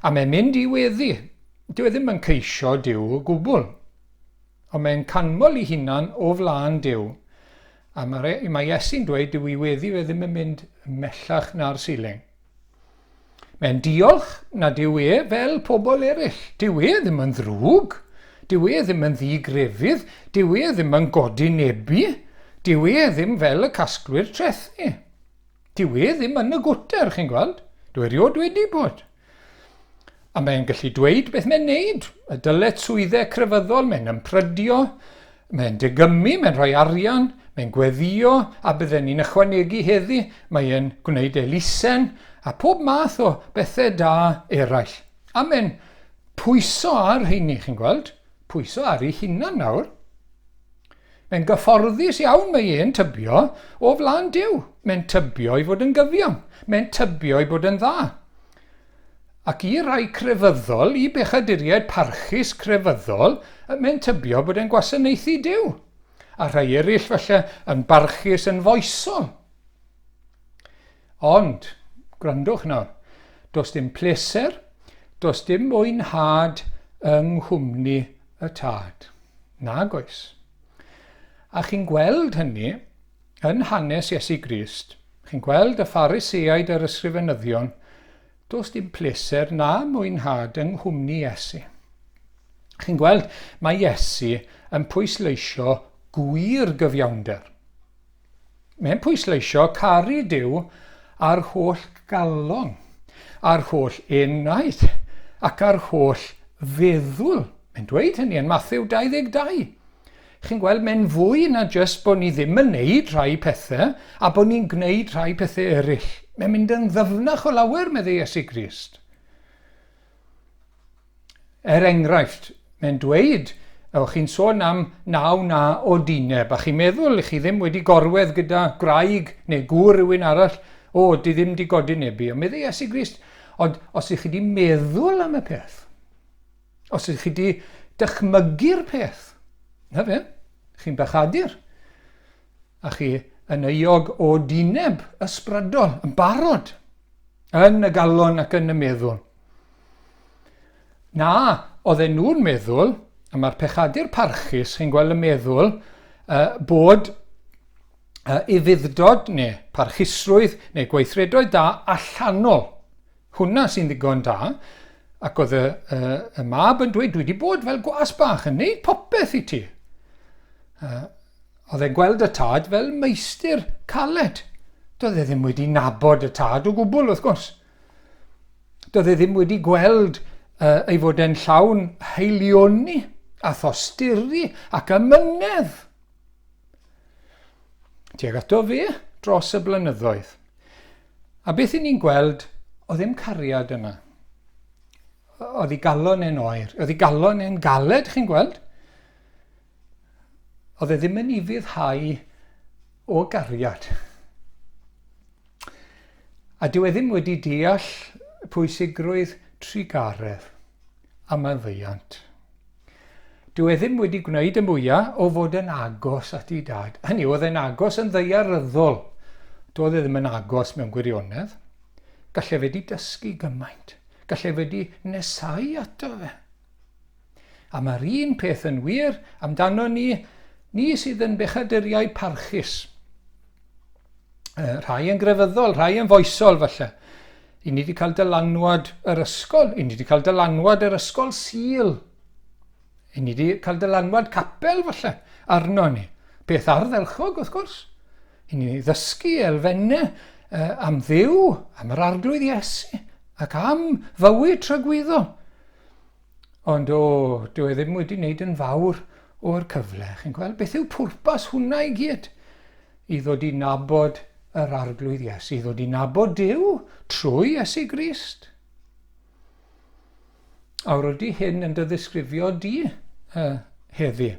A mae'n mynd i weddi. Dyw e ddim yn ceisio Duw o gwbl. Ond mae'n canmol ei hunan o flaen Duw. A mae Iesu'n dweud dyw i weddi fe ddim yn mynd mellach na'r siling. Mae'n diolch na dyw e fel pobl eraill. Dyw e ddim yn ddrwg. Dyw e ddim yn ddigrefydd. Dyw e ddim yn godi nebu. Dyw e ddim fel y casglwyr trethu. Dyw e ddim yn y gwter, chi'n gweld? Dyw eriod wedi bod. A mae'n gallu dweud beth mae'n neud. Y dyled swyddau crefyddol, mae'n ymprydio, mae'n dygymu, mae'n rhoi arian, mae'n gweddio, a bydden ni'n ychwanegu heddi, mae'n gwneud elusen, a pob math o bethau da eraill. A mae'n pwyso ar heini, chi'n gweld? Pwyso ar ei hunan nawr. Mae'n gyfforddus iawn mae e'n tybio o flaen Duw. Mae'n tybio i fod yn gyfiawn. Mae'n tybio i bod yn dda. Ac i rai crefyddol, i bechaduriaid parchus crefyddol, mae'n tybio bod e'n gwasanaethu Duw. A rhai eraill falle yn barchus yn foesol. Ond, gwrandwch nawr, does dim pleser, does dim mwynhad yng nghwmni y tad. Nag oes. A chi'n gweld hynny yn hanes Iesu Grist. Chi'n gweld y Phariseaid a'r ysgrifenyddion, does dim pleser na mwynhad yng nghwmni Iesu. Chi'n gweld, mae Iesu yn pwysleisio gwir gyfiawnder. Mae'n pwysleisio caru Duw a'r holl galon, a'r holl enaid, ac a'r holl feddwl. Mae'n dweud hynny yn Mathew 22. Chi'n gweld, mae'n fwy na jyst bod ni ddim yn neud rhai pethau, a bod ni'n gwneud rhai pethau eraill. Mae'n mynd yn ddyfnach o lawer, meddwl Iesu Grist. Enghraifft, mae'n dweud, chi'n sôn am na o dineb, a chi'n meddwl chi ddim wedi gorwedd gyda graig neu gŵr rhywun arall, di ddim di godi nebu. Ond meddwl Iesu Grist, ond os ych chi di meddwl am y peth, os ych chi di dychmygu'r peth, na fe, chi'n bechadur, a chi yn euog o dineb ysbrydol, yn barod, yn y galon ac yn y meddwl. Na, oedden nhw'n meddwl, a mae'r pechadur parchus, chi'n gweld y meddwl, bod ufuddod neu parchusrwydd neu gweithredoedd da allanol. Hwna sy'n ddigon da, ac oedd y mab yn dweud, dwi wedi bod fel gwas bach yn neud popeth i ti. Oedd e'n gweld y tad fel meistr caled. Doedd e ddim wedi nabod y tad o gwbl, wrth gwrs. Doedd e ddim wedi gweld ei fod e'n llawn heilioni a thosturi ac ymynedd. Tuag ato fe dros y blynyddoedd. A beth i ni'n gweld, oedd ddim cariad yna. Oedd ei galon e'n oer. Oedd ei galon e'n galed, chi'n gweld? Oedd e ddim yn ufuddhau o gariad. A dyw e ddim wedi deall pwysigrwydd trigaredd a maddeuant. Dyw e ddim wedi gwneud y mwyaf o fod yn agos at ei dad. Hynny oedd e'n agos yn ddaearyddol. Doedd e ddim yn agos mewn gwirionedd. Gallai fe di dysgu gymaint. Gallai fe di nesau ato fe. A mae'r un peth yn wir amdano ni sydd yn bechaduriau parchus. Rhai yn grefyddol, rhai yn foesol falle. I ni wedi cael dylanwad yr ysgol. I ni wedi cael dylanwad yr ysgol Sul. I ni wedi cael dylanwad capel falle arno ni. Beth arddelchog wrth gwrs. I ni ddysgu elfennau am Dduw, am yr arglwydd Iesu, ac am fywyd tragwyddol. Ond dyw e ddim wedi wneud yn fawr o'r cyfle. Chi'n gweld beth yw pwrpas hwnna i gyd? I ddod i nabod yr arglwydd Iesu, i ddod i nabod Duw trwy Iesu Grist. Awr ydy hyn yn dy ddisgrifio di heddi.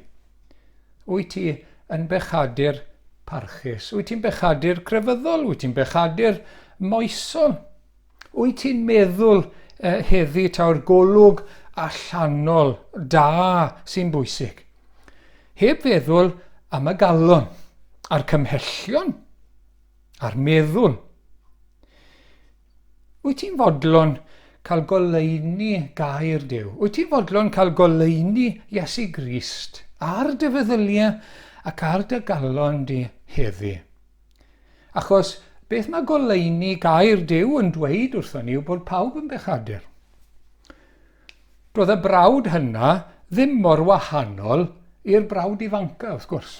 Wyt ti yn bechadur parchus? Wyt ti'n bechadur crefyddol? Wyt ti'n bechadur moesol? Wyt ti'n meddwl heddi taw'r golwg allanol da sy'n bwysig? Heb feddwl am y galon, a'r cymhellion, a'r meddwl. Wyt ti'n fodlon cael goleuni gair Duw? Wyt ti'n fodlon cael goleuni Iesu Grist ar dy feddyliau ac ar dy galon di heddi? Achos beth mae goleuni gair Duw yn dweud wrthon ni yw bod pawb yn bechadur. Roedd y brawd hynna ddim mor wahanol i'r brawd ifanca, wrth gwrs.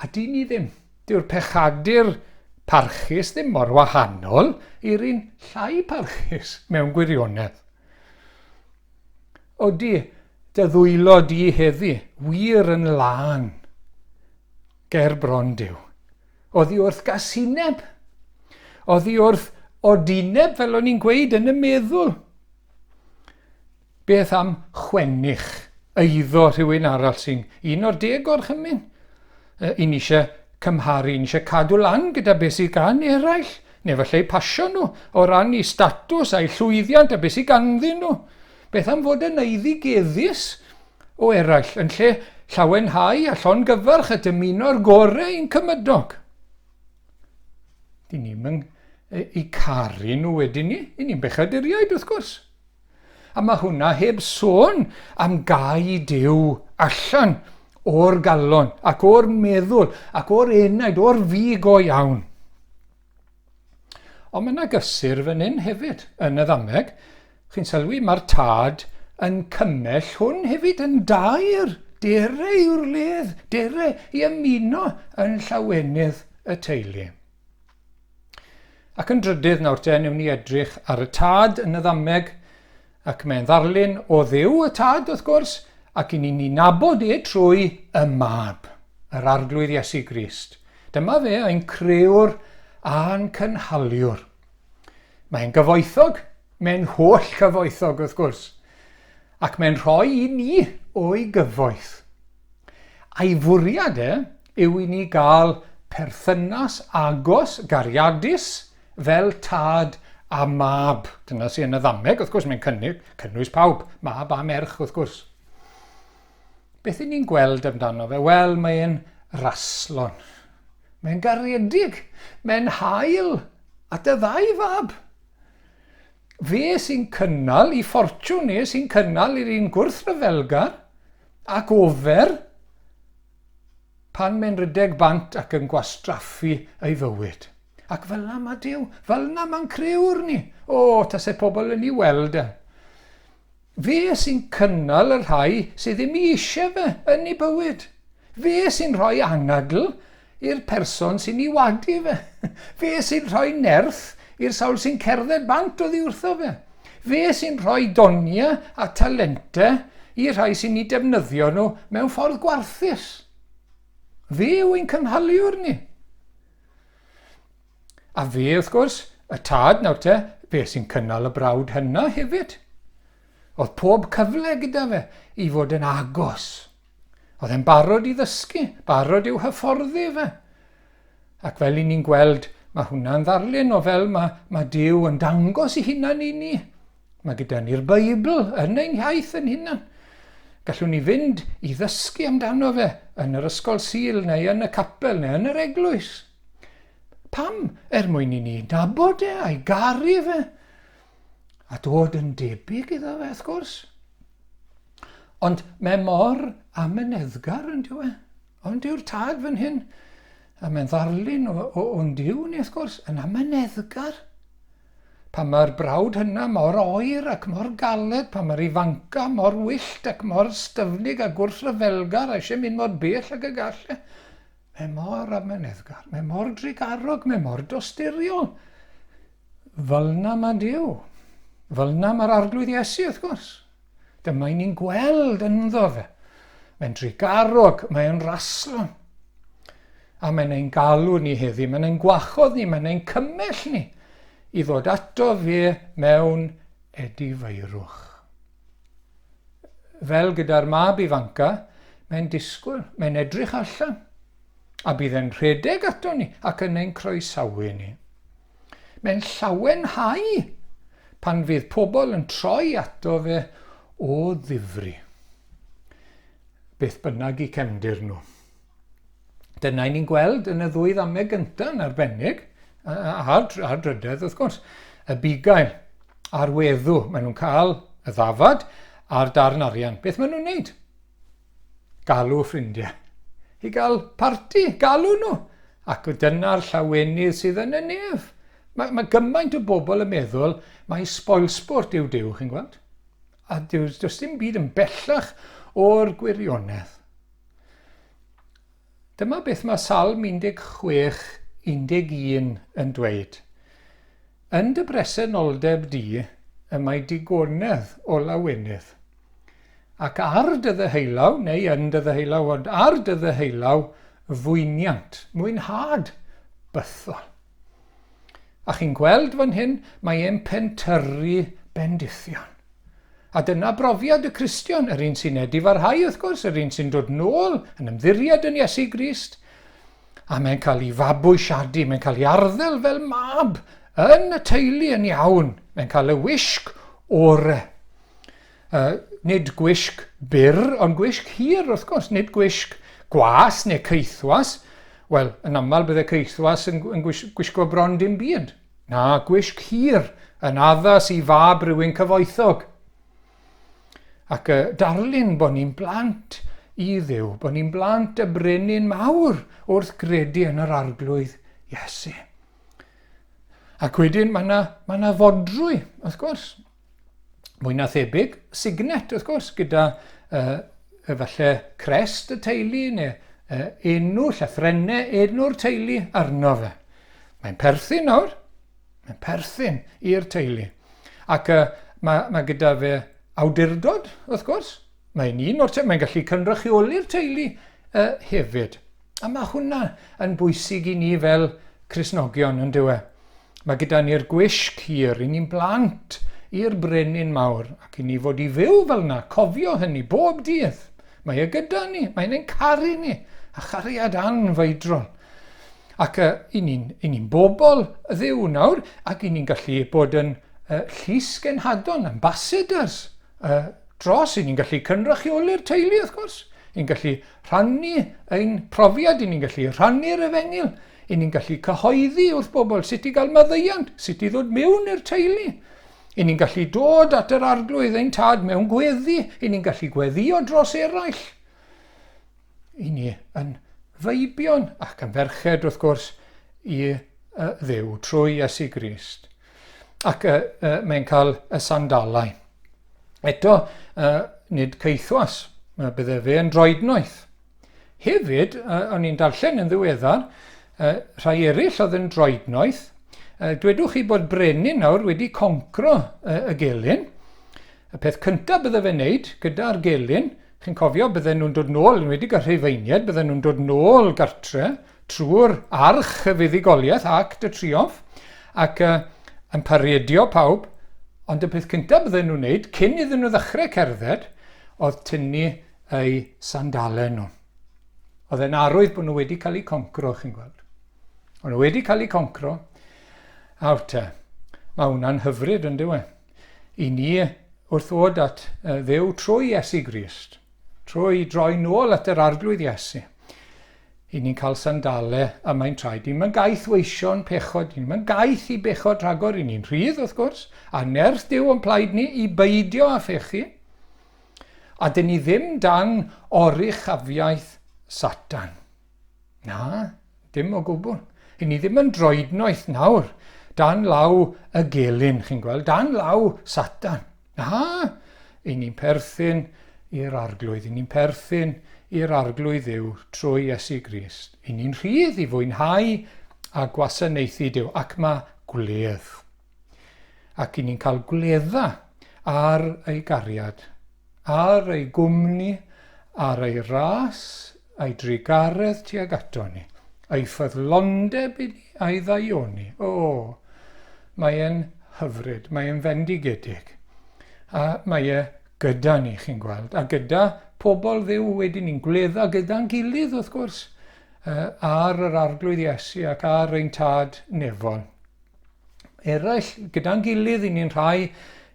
A di ni ddim. Dyw'r pechadur parchus ddim mor wahanol i'r un llai parchus mewn gwirionedd. Odi, dy ddwylo di heddi, wir yn lân ger bron Duw. Oddi wrth gasineb. Oddi wrth odineb fel o'n i'n gweud yn y meddwl. Beth am chwennych eiddo rhywun arall sy'n un o'r 10 gorchymyn? I ni eisiau cymharu, ni eisiau cadw lan gyda beth sy'n gan eraill, neu falle pasio nhw o ran i statws a'i llwyddiant a beth sy'n ganddyn nhw. Beth am fod yn eiddigeddus o eraill, yn lle llawenhau a llongyfarch a dymuno'r gorau i'n cymydog? Di ni'n i caru nhw wedyn ni, i ni'n bechaduriaid wrth gwrs. A mae hwnna heb sôn am gau Duw allan o'r galon, ac o'r meddwl, ac o'r enaid, o'r fi go iawn. Ond mae yna gysur fan hyn hefyd, yn y ddameg. Chi'n sylwi, mae'r tad yn cymell hwn hefyd yn dair. Derau yw'r ledd, derau i ymuno yn llawenydd y teulu. Ac yn drydydd nawr te, newn ni edrych ar y tad yn y ddameg, ac mae'n ddarlun o Dduw y tad wrth gwrs, ac i ni'n nabod trwy y mab, yr arglwydd Iesu Grist. Dyma fe ein crewr a'n cynhaliwr. Mae'n gyfoethog, mae'n holl gyfoethog wrth gwrs, ac mae'n rhoi i ni o'i gyfoeth. A'i fwriad yw i ni gael perthynas agos, gariadus, fel tad a mab. Dyna sy'n yn y ddameg, wrth gwrs, mae'n cynnwys pawb, mab a merch wrth gwrs. Beth i ni'n gweld amdano fe? Wel, mae'n raslon. Mae'n garedig. Mae'n hael at y ddau fab. Fe sy'n cynnal i ffortiwn ni, sy'n cynnal i'r un gwrthryfelgar ac ofer pan mae'n rydeg bant ac yn gwastraffu ei fywyd. Ac fel yna mae Duw, fel yna mae'n crewr ni. Tasau pobl yn ei weld e. Fe sy'n cynnal y rhai sydd ddim eisiau fe yn ei bywyd. Fe sy'n rhoi anadl i'r person sy'n ei wadu fe. Fe sy'n rhoi nerth i'r sawl sy'n cerdded bant oddi wrtho fe. Fe sy'n rhoi donia a talentau i'r rhai sy'n ei defnyddio nhw mewn ffordd gwarthus. Fe yw ein cynhaliwr ni. A fe, wrth gwrs, y tad nawr te, fe sy'n cynnal y brawd hynna hefyd. Oedd pob cyfle gyda fe i fod yn agos. Oedd e'n barod i ddysgu, barod i'w hyfforddi fe. Ac fel i ni'n gweld, Mae hwnna'n ddarlun o fel mae Duw yn dangos ei hunan i ni. Mae gyda ni'r Beibl yn ein iaith yn hunan. Gallwn ni fynd i ddysgu amdano fe yn yr ysgol Sul neu yn y capel neu yn yr eglwys. Pam? Mwyn i ni nabod a'i garu fe. A dod yn debyg iddo fe, wrth gwrs. Ond mae mor amyneddgar yn dyw e. Ond yw'r tad fan hyn. A mae'n ddarlun o'n Duw ni, wrth gwrs, yn amyneddgar. Pan mae'r brawd hynna mor oer ac mor galed, pan mae'r ifanca mor wyllt ac mor styfnig a gwrthryfelgar a eisiau mynd mor bell ag y galle. Mae mor amyneddgar, mae mor drigarog, mae mor dosturiol. Felna mae Duw. Felna mae'r arglwydd Iesu, wrth gwrs. Dyma i ni'n gweld ynddo fe. Mae'n drigarog, mae'n raslon. A mae'n ein galw ni heddi, mae'n ein gwachodd ni, mae'n ein cymell ni i ddod ato fe mewn edifeirwch. Fel gyda'r mab ifanca, mae'n disgwyl, mae'n edrych allan, a bydd e'n rhedeg ato ni ac yn ein croesawu ni. Mae'n llawenhau pan fydd pobl yn troi ato fe o ddifri. Beth bynnag i cefndir nhw. Dyna ni'n gweld yn y ddwy ddamau gyntaf yn arbennig, a'r drydydd wrth gwrs, y bugail a'r weddw. Maen nhw'n cael y ddafad a'r darn arian. Beth maen nhw'n wneud? Galw ffrindiau. I gael parti, galw nhw. Ac dyna'r llawenydd sydd yn y nef. Mae gymaint o bobl yn meddwl mae spoilsport yw Duw, chi'n gweld? A does dim byd yn bellach o'r gwirionedd. Dyma beth mae Salm 16:11 yn dweud. Yn dy bresenoldeb di, y mae digonedd o lawenydd. Ac ar dy ddeheulaw, neu yn dy ddeheulaw, ond ar dy ddeheulaw, fwyniant, mwynhad, bythol. A chi'n gweld fan hyn, mae e'n pentyrru bendithion. A dyna brofiad y Cristion, yr un sy'n edifarhau wrth gwrs, yr un sy'n dod nôl yn ymddiried yn Iesu Grist. A mae'n cael ei fabwysiadu, mae'n cael ei arddel fel mab yn y teulu yn iawn. Mae'n cael y wisg ore. Nid gwisg byr, ond gwisg hir wrth gwrs, nid gwisg gwas neu ceithwas. Wel, yn aml bydde ceithwas yn gwisgo bron dim byd. Na, gwisg hir yn addas i fab rhywun cyfoethog. Ac darlun bod ni'n blant i Dduw, bod ni'n blant y brenin mawr wrth gredu yn yr arglwydd Iesu. Ac wedyn mae yna fodrwy, wrth gwrs. Mwy na thebyg, signet, wrth gwrs, gyda falle crest y teulu neu enw, llethrennau enw'r teulu arno fe. Mae'n perthyn nawr, mae'n perthyn i'r teulu. Ac mae gyda fe awdurdod, wrth gwrs. Mae'n mae'n gallu cynrychioli'r teulu hefyd. A mae hwnna yn bwysig i ni fel Cristnogion yn dywe. Mae gyda ni'r gwisg hir, i ni'n blant i'r brenin mawr, ac i ni fod i fyw fel yna, cofio hynny bob dydd. Mae e gyda ni, mae'n ein caru ni, a chariad anfeidrol. Ac i ni'n bobl Dduw nawr, ac i ni'n gallu bod yn llys genhadon, ambassadors, dros, i ni'n gallu cynrychioli'r teulu, wrth gwrs. I ni'n gallu rhannu ein profiad, i ni'n gallu rhannu'r efengil, i ni'n gallu cyhoeddi wrth bobl sut i gael maddeuant, sut i ddod mewn i'r teulu. I ni'n gallu dod at yr arglwydd ein tad mewn gweddi, i ni'n gallu gweddio dros eraill. I ni yn feibion ac yn ferched wrth gwrs i Dduw trwy Iesu Grist. Ac mae'n cael y sandalau. Eto, nid ceithwas, bydde fe yn droednoeth. Hefyd, o'n i'n darllen yn ddiweddar, rhai eraill oedd yn droednoeth. Dwedwch chi bod brenin nawr wedi concro y gelyn. Y peth cyntaf bydde fe'n neud gyda'r gelyn, chi'n cofio bydde nhw'n dod nôl, yn wedi gael Rhufeinied, bydde nhw'n dod nôl gartre trwy'r arch y fuddugoliaeth ac y triomf, ac yn paredio pawb. Ond y peth cyntaf bydden nhw'n wneud, cyn iddyn nhw ddechrau cerdded, oedd tynnu eu sandalau nhw. Oedd e'n arwydd bod nhw wedi cael eu concro, chi'n gweld. Ond wedi cael ei concro. Awte, mae hwnna'n hyfryd yn dywe. I ni wrth ddod at ddew trwy Iesu Grist, trwy droi nôl at yr arglwydd Iesu. I ni'n cael sandale a mae'n traed. Ni'n gaeth weisio'n pechod, ni'n gaeth i bechod rhagor, i ni'n rhydd wrth gwrs, a nerth Duw yn plaid ni i beidio a phechu. A dyn ni ddim dan oruchafiaeth Satan. Na, dim o gwbl. I ni ddim yn droednoeth nawr, dan law y gelyn, chi'n gweld, dan law Satan. Na, i ni'n perthyn i'r arglwydd, i ni'n perthyn i'r arglwydd Dduw trwy Iesu Grist. I ni'n rhydd i fwynhau a gwasanaethu Duw, ac mae gwledd. Ac i ni'n cael gwledda ar ei gariad, ar ei gwmni, ar ei ras, ei drigaredd tuag ato ni, ei ffyddlondeb i ni, a'i ddaioni. O, mae e'n hyfryd, mae e'n fendigedig. A mae e gyda ni, chi'n gweld, a gyda pobl Dduw wedyn ni'n gwledda gyda'n gilydd wrth gwrs ar yr arglwydd Iesu ac ar ein tad nefon. Eraill, gyda'n gilydd i ni'n rhai,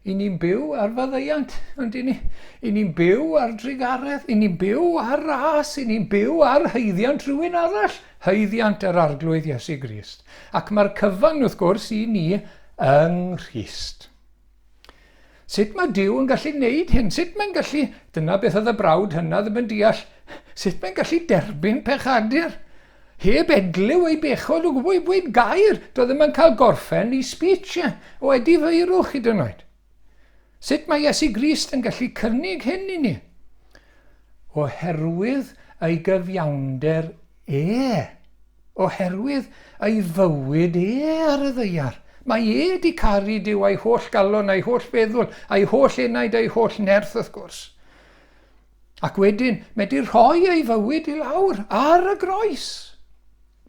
i ni'n byw ar faddeuant, ond i ni'n byw ar drigaredd, i ni'n byw ar ras, i ni'n byw ar haeddiant rhywun arall, haeddiant yr arglwydd Iesu Grist. Ac mae'r cyfan wrth gwrs i ni yng Nghrist. Sut mae Duw yn gallu wneud hyn? Sut mae'n gallu, dyna beth oedd y brawd hynna ddim yn deall, sut mae'n gallu derbyn pechadur? Heb edliw ei bechod o gwybod gair, doedd ddim yn cael gorffen i speech wedi feirwch hyd yn oed. Sut mae Iesu Grist yn gallu cynnig hyn i ni? Oherwydd ei gyfiawnder oherwydd ei fywyd ar y ddaear. Mae wedi caru Duw a'i holl galon, a'i holl feddwl, a'i holl enaid, a'i holl nerth wrth gwrs. Ac wedyn, mae wedi rhoi ei fywyd i lawr ar y groes.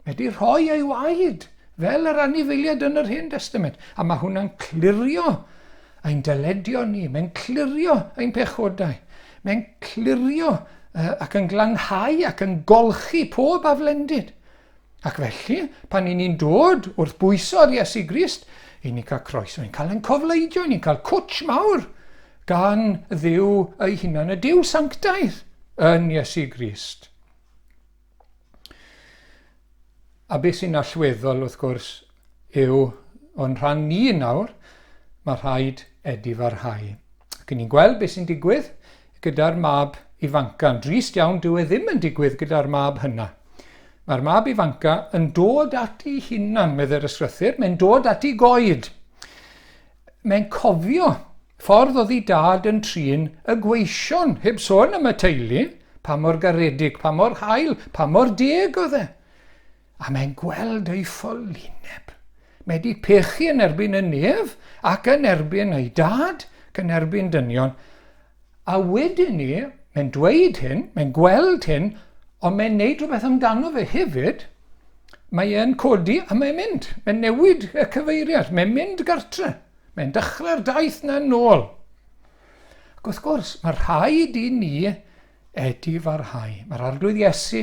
Mae wedi rhoi ei waed fel yr anifeiliaid yn yr Hen Testament. A mae hwnna'n clirio ein dyledio ni, mae'n clirio ein pechodau. Mae'n clirio ac yn glanhau ac yn golchi pob aflendid. Ac felly, pan ni'n dod wrth bwyso ar Iesu Grist, i ni cael croeso, ni'n cael ein cofleidio, ni'n cael cwtsh mawr gan Dduw ei hunan, y Duw sanctaidd yn Iesu Grist. A beth sy'n allweddol wrth gwrs yw, o'n rhan ni nawr, mae rhaid edifarhau. Ac ni'n gweld beth sy'n digwydd gyda'r mab ifancan. Drist iawn, dyw e ddim yn digwydd gyda'r mab hynna. Mae'r mab ifanca yn dod at ei hunan, medde'r ysgrythur, mae'n dod at ei goed. Mae'n cofio ffordd oedd ei dad yn trin y gweision, heb sôn am y teulu, pa mor garedig, pa mor hael, pa mor deg oedd e. A mae'n gweld ei ffylineb. Mae wedi pechu yn erbyn y nef ac yn erbyn ei dad, ac yn erbyn dynion. A wedyn ni, mae'n dweud hyn, mae'n gweld hyn, ond mae'n neud rhywbeth amdano fe hefyd. Mae e'n codi a mae'n mynd. Mae'n newid y cyfeiriad. Mae'n mynd gartre. Mae'n dechrau'r daith na'n nôl. Ac wrth gwrs, mae rhaid i ni edifarhau. Mae'r arglwydd Iesu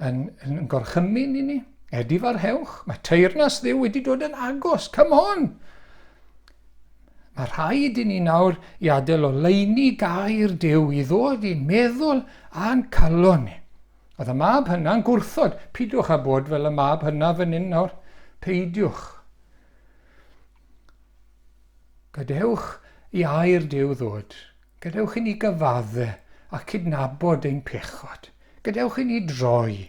yn gorchymyn i ni. Edifarhewch. Mae teyrnas Dduw wedi dod yn agos. Come on! Mae rhaid i ni nawr i adael o leini gair Duw i ddod i'n meddwl a'n calon ni. Oedd y mab hynna'n gwrthod. Peidiwch a bod fel y mab hynna fan hyn nawr. Peidiwch. Gadewch i air Duw ddod. Gadewch i ni gyfadde a cydnabod ein pechod. Gadewch i ni droi.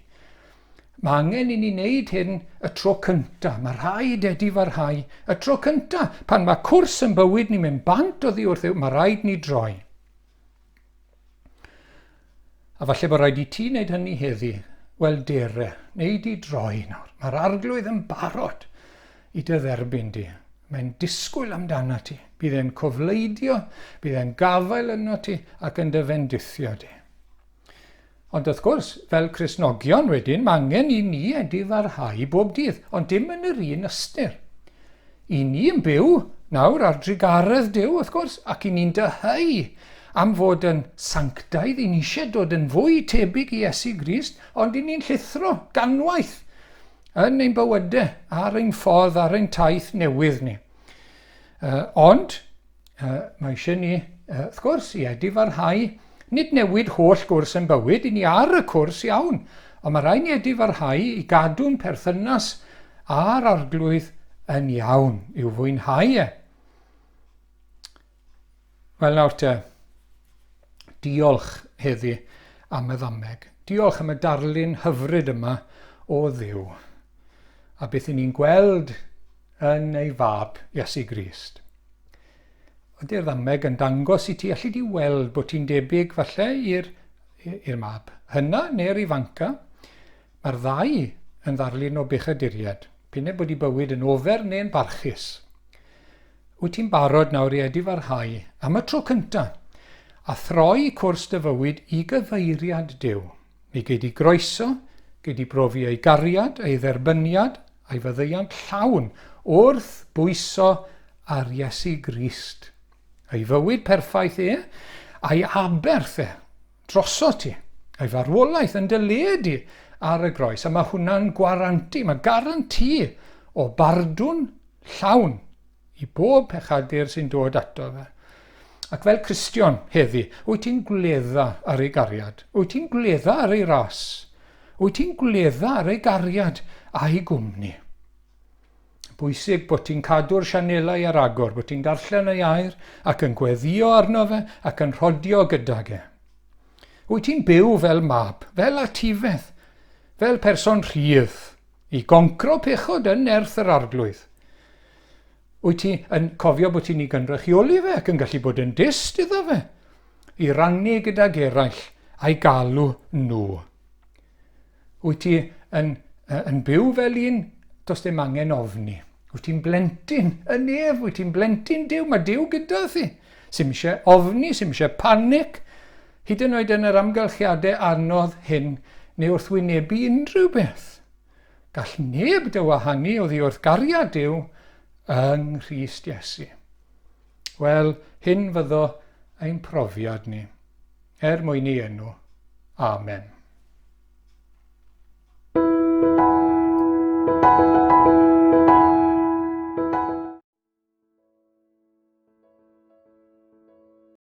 Mae angen i ni wneud hyn y tro cynta. Mae rhaid edifarhau y tro cynta. Pan mae cwrs yn bywyd ni'n mynd bant oddi wrth yw, mae rhaid ni droi. A falle bod rhaid i ti wneud hynny heddi, wel dere, wneud i droi nawr. Mae'r arglwydd yn barod i dy dderbyn di. Mae'n disgwyl amdana ti. Bydd e'n cofleidio, bydd e'n gafael yno ti ac yn dy fendithio di. Ond wrth gwrs, fel Cristnogion wedyn, mae angen i ni edifarhau bob dydd, ond dim yn yr un ystyr. I ni yn byw nawr ar drigaredd Duw, wrth gwrs, ac i ni'n dyhau am fod yn sanctaidd, i ni eisiau dod yn fwy tebyg i Iesu Grist, ond i ni'n llithro ganwaith yn ein bywydau, ar ein ffordd, ar ein taith newydd ni. Ond, mae eisiau ni, wrth gwrs, i edifarhau, nid newid holl gwrs yn bywyd, i ni ar y cwrs iawn, ond mae rhaid ni edifarhau i gadw'n perthynas a'r arglwydd yn iawn, i'w fwynhau e. Wel nawr te, diolch heddi am y ddameg. Diolch am y darlun hyfryd yma o Dduw. A beth ni'n gweld yn ei fab, Iesu Grist. Ydy'r ddameg yn dangos i ti, allu di weld bod ti'n debyg falle i'r mab. Hynna neu'r ifanca, mae'r ddau yn ddarlun o bechaduriad. P'un bod ei bywyd yn ofer neu'n barchus. Wyt ti'n barod nawr i edifarhau am y tro cyntaf a throi cwrs dy fywyd i gyfeiriad Duw. Mi gei di groeso, gei di brofi ei gariad, ei dderbyniad, a'i fyddeuant llawn wrth bwyso ar Iesu Grist. Ei fywyd perffaith a'i aberth droso ti, a'i farwolaeth yn dyledu ar y groes. A mae hwnna'n gwaranti, mae garanti o bardwn llawn i bob pechadur sy'n dod ato fe. Ac fel Cristion heddi, wyt ti'n gwledda ar ei gariad? Wyt ti'n gwledda ar ei ras? Wyt ti'n gwledda ar ei gariad a'i gwmni? Bwysig bod ti'n cadw'r sianelau ar agor, bod ti'n darllen ei air ac yn gweddio arno fe ac yn rhodio gydag e. Wyt ti'n byw fel mab, fel atifedd, fel person rhydd, i goncro pechod yn nerth yr arglwydd? Wyt ti'n cofio bod ti'n ei gynrychioli fe ac yn gallu bod yn dist iddo fe, i rannu gydag eraill a'i galw nhw? Wyt ti yn byw fel un, does dim angen ofni. Wyt ti'n blentyn yn ef, wyt ti'n blentyn Duw, mae Duw gyda thi. Sim eisiau ofni, sim eisiau panic, hyd yn oed yn yr amgylchiadau anodd hyn, neu wrth wynebu unrhyw beth. Gall neb dy wahanu oddi wrth gariad Duw yng Nghrist Iesu. Wel, hyn fyddo ein profiad ni, mwyn ei enw. Amen.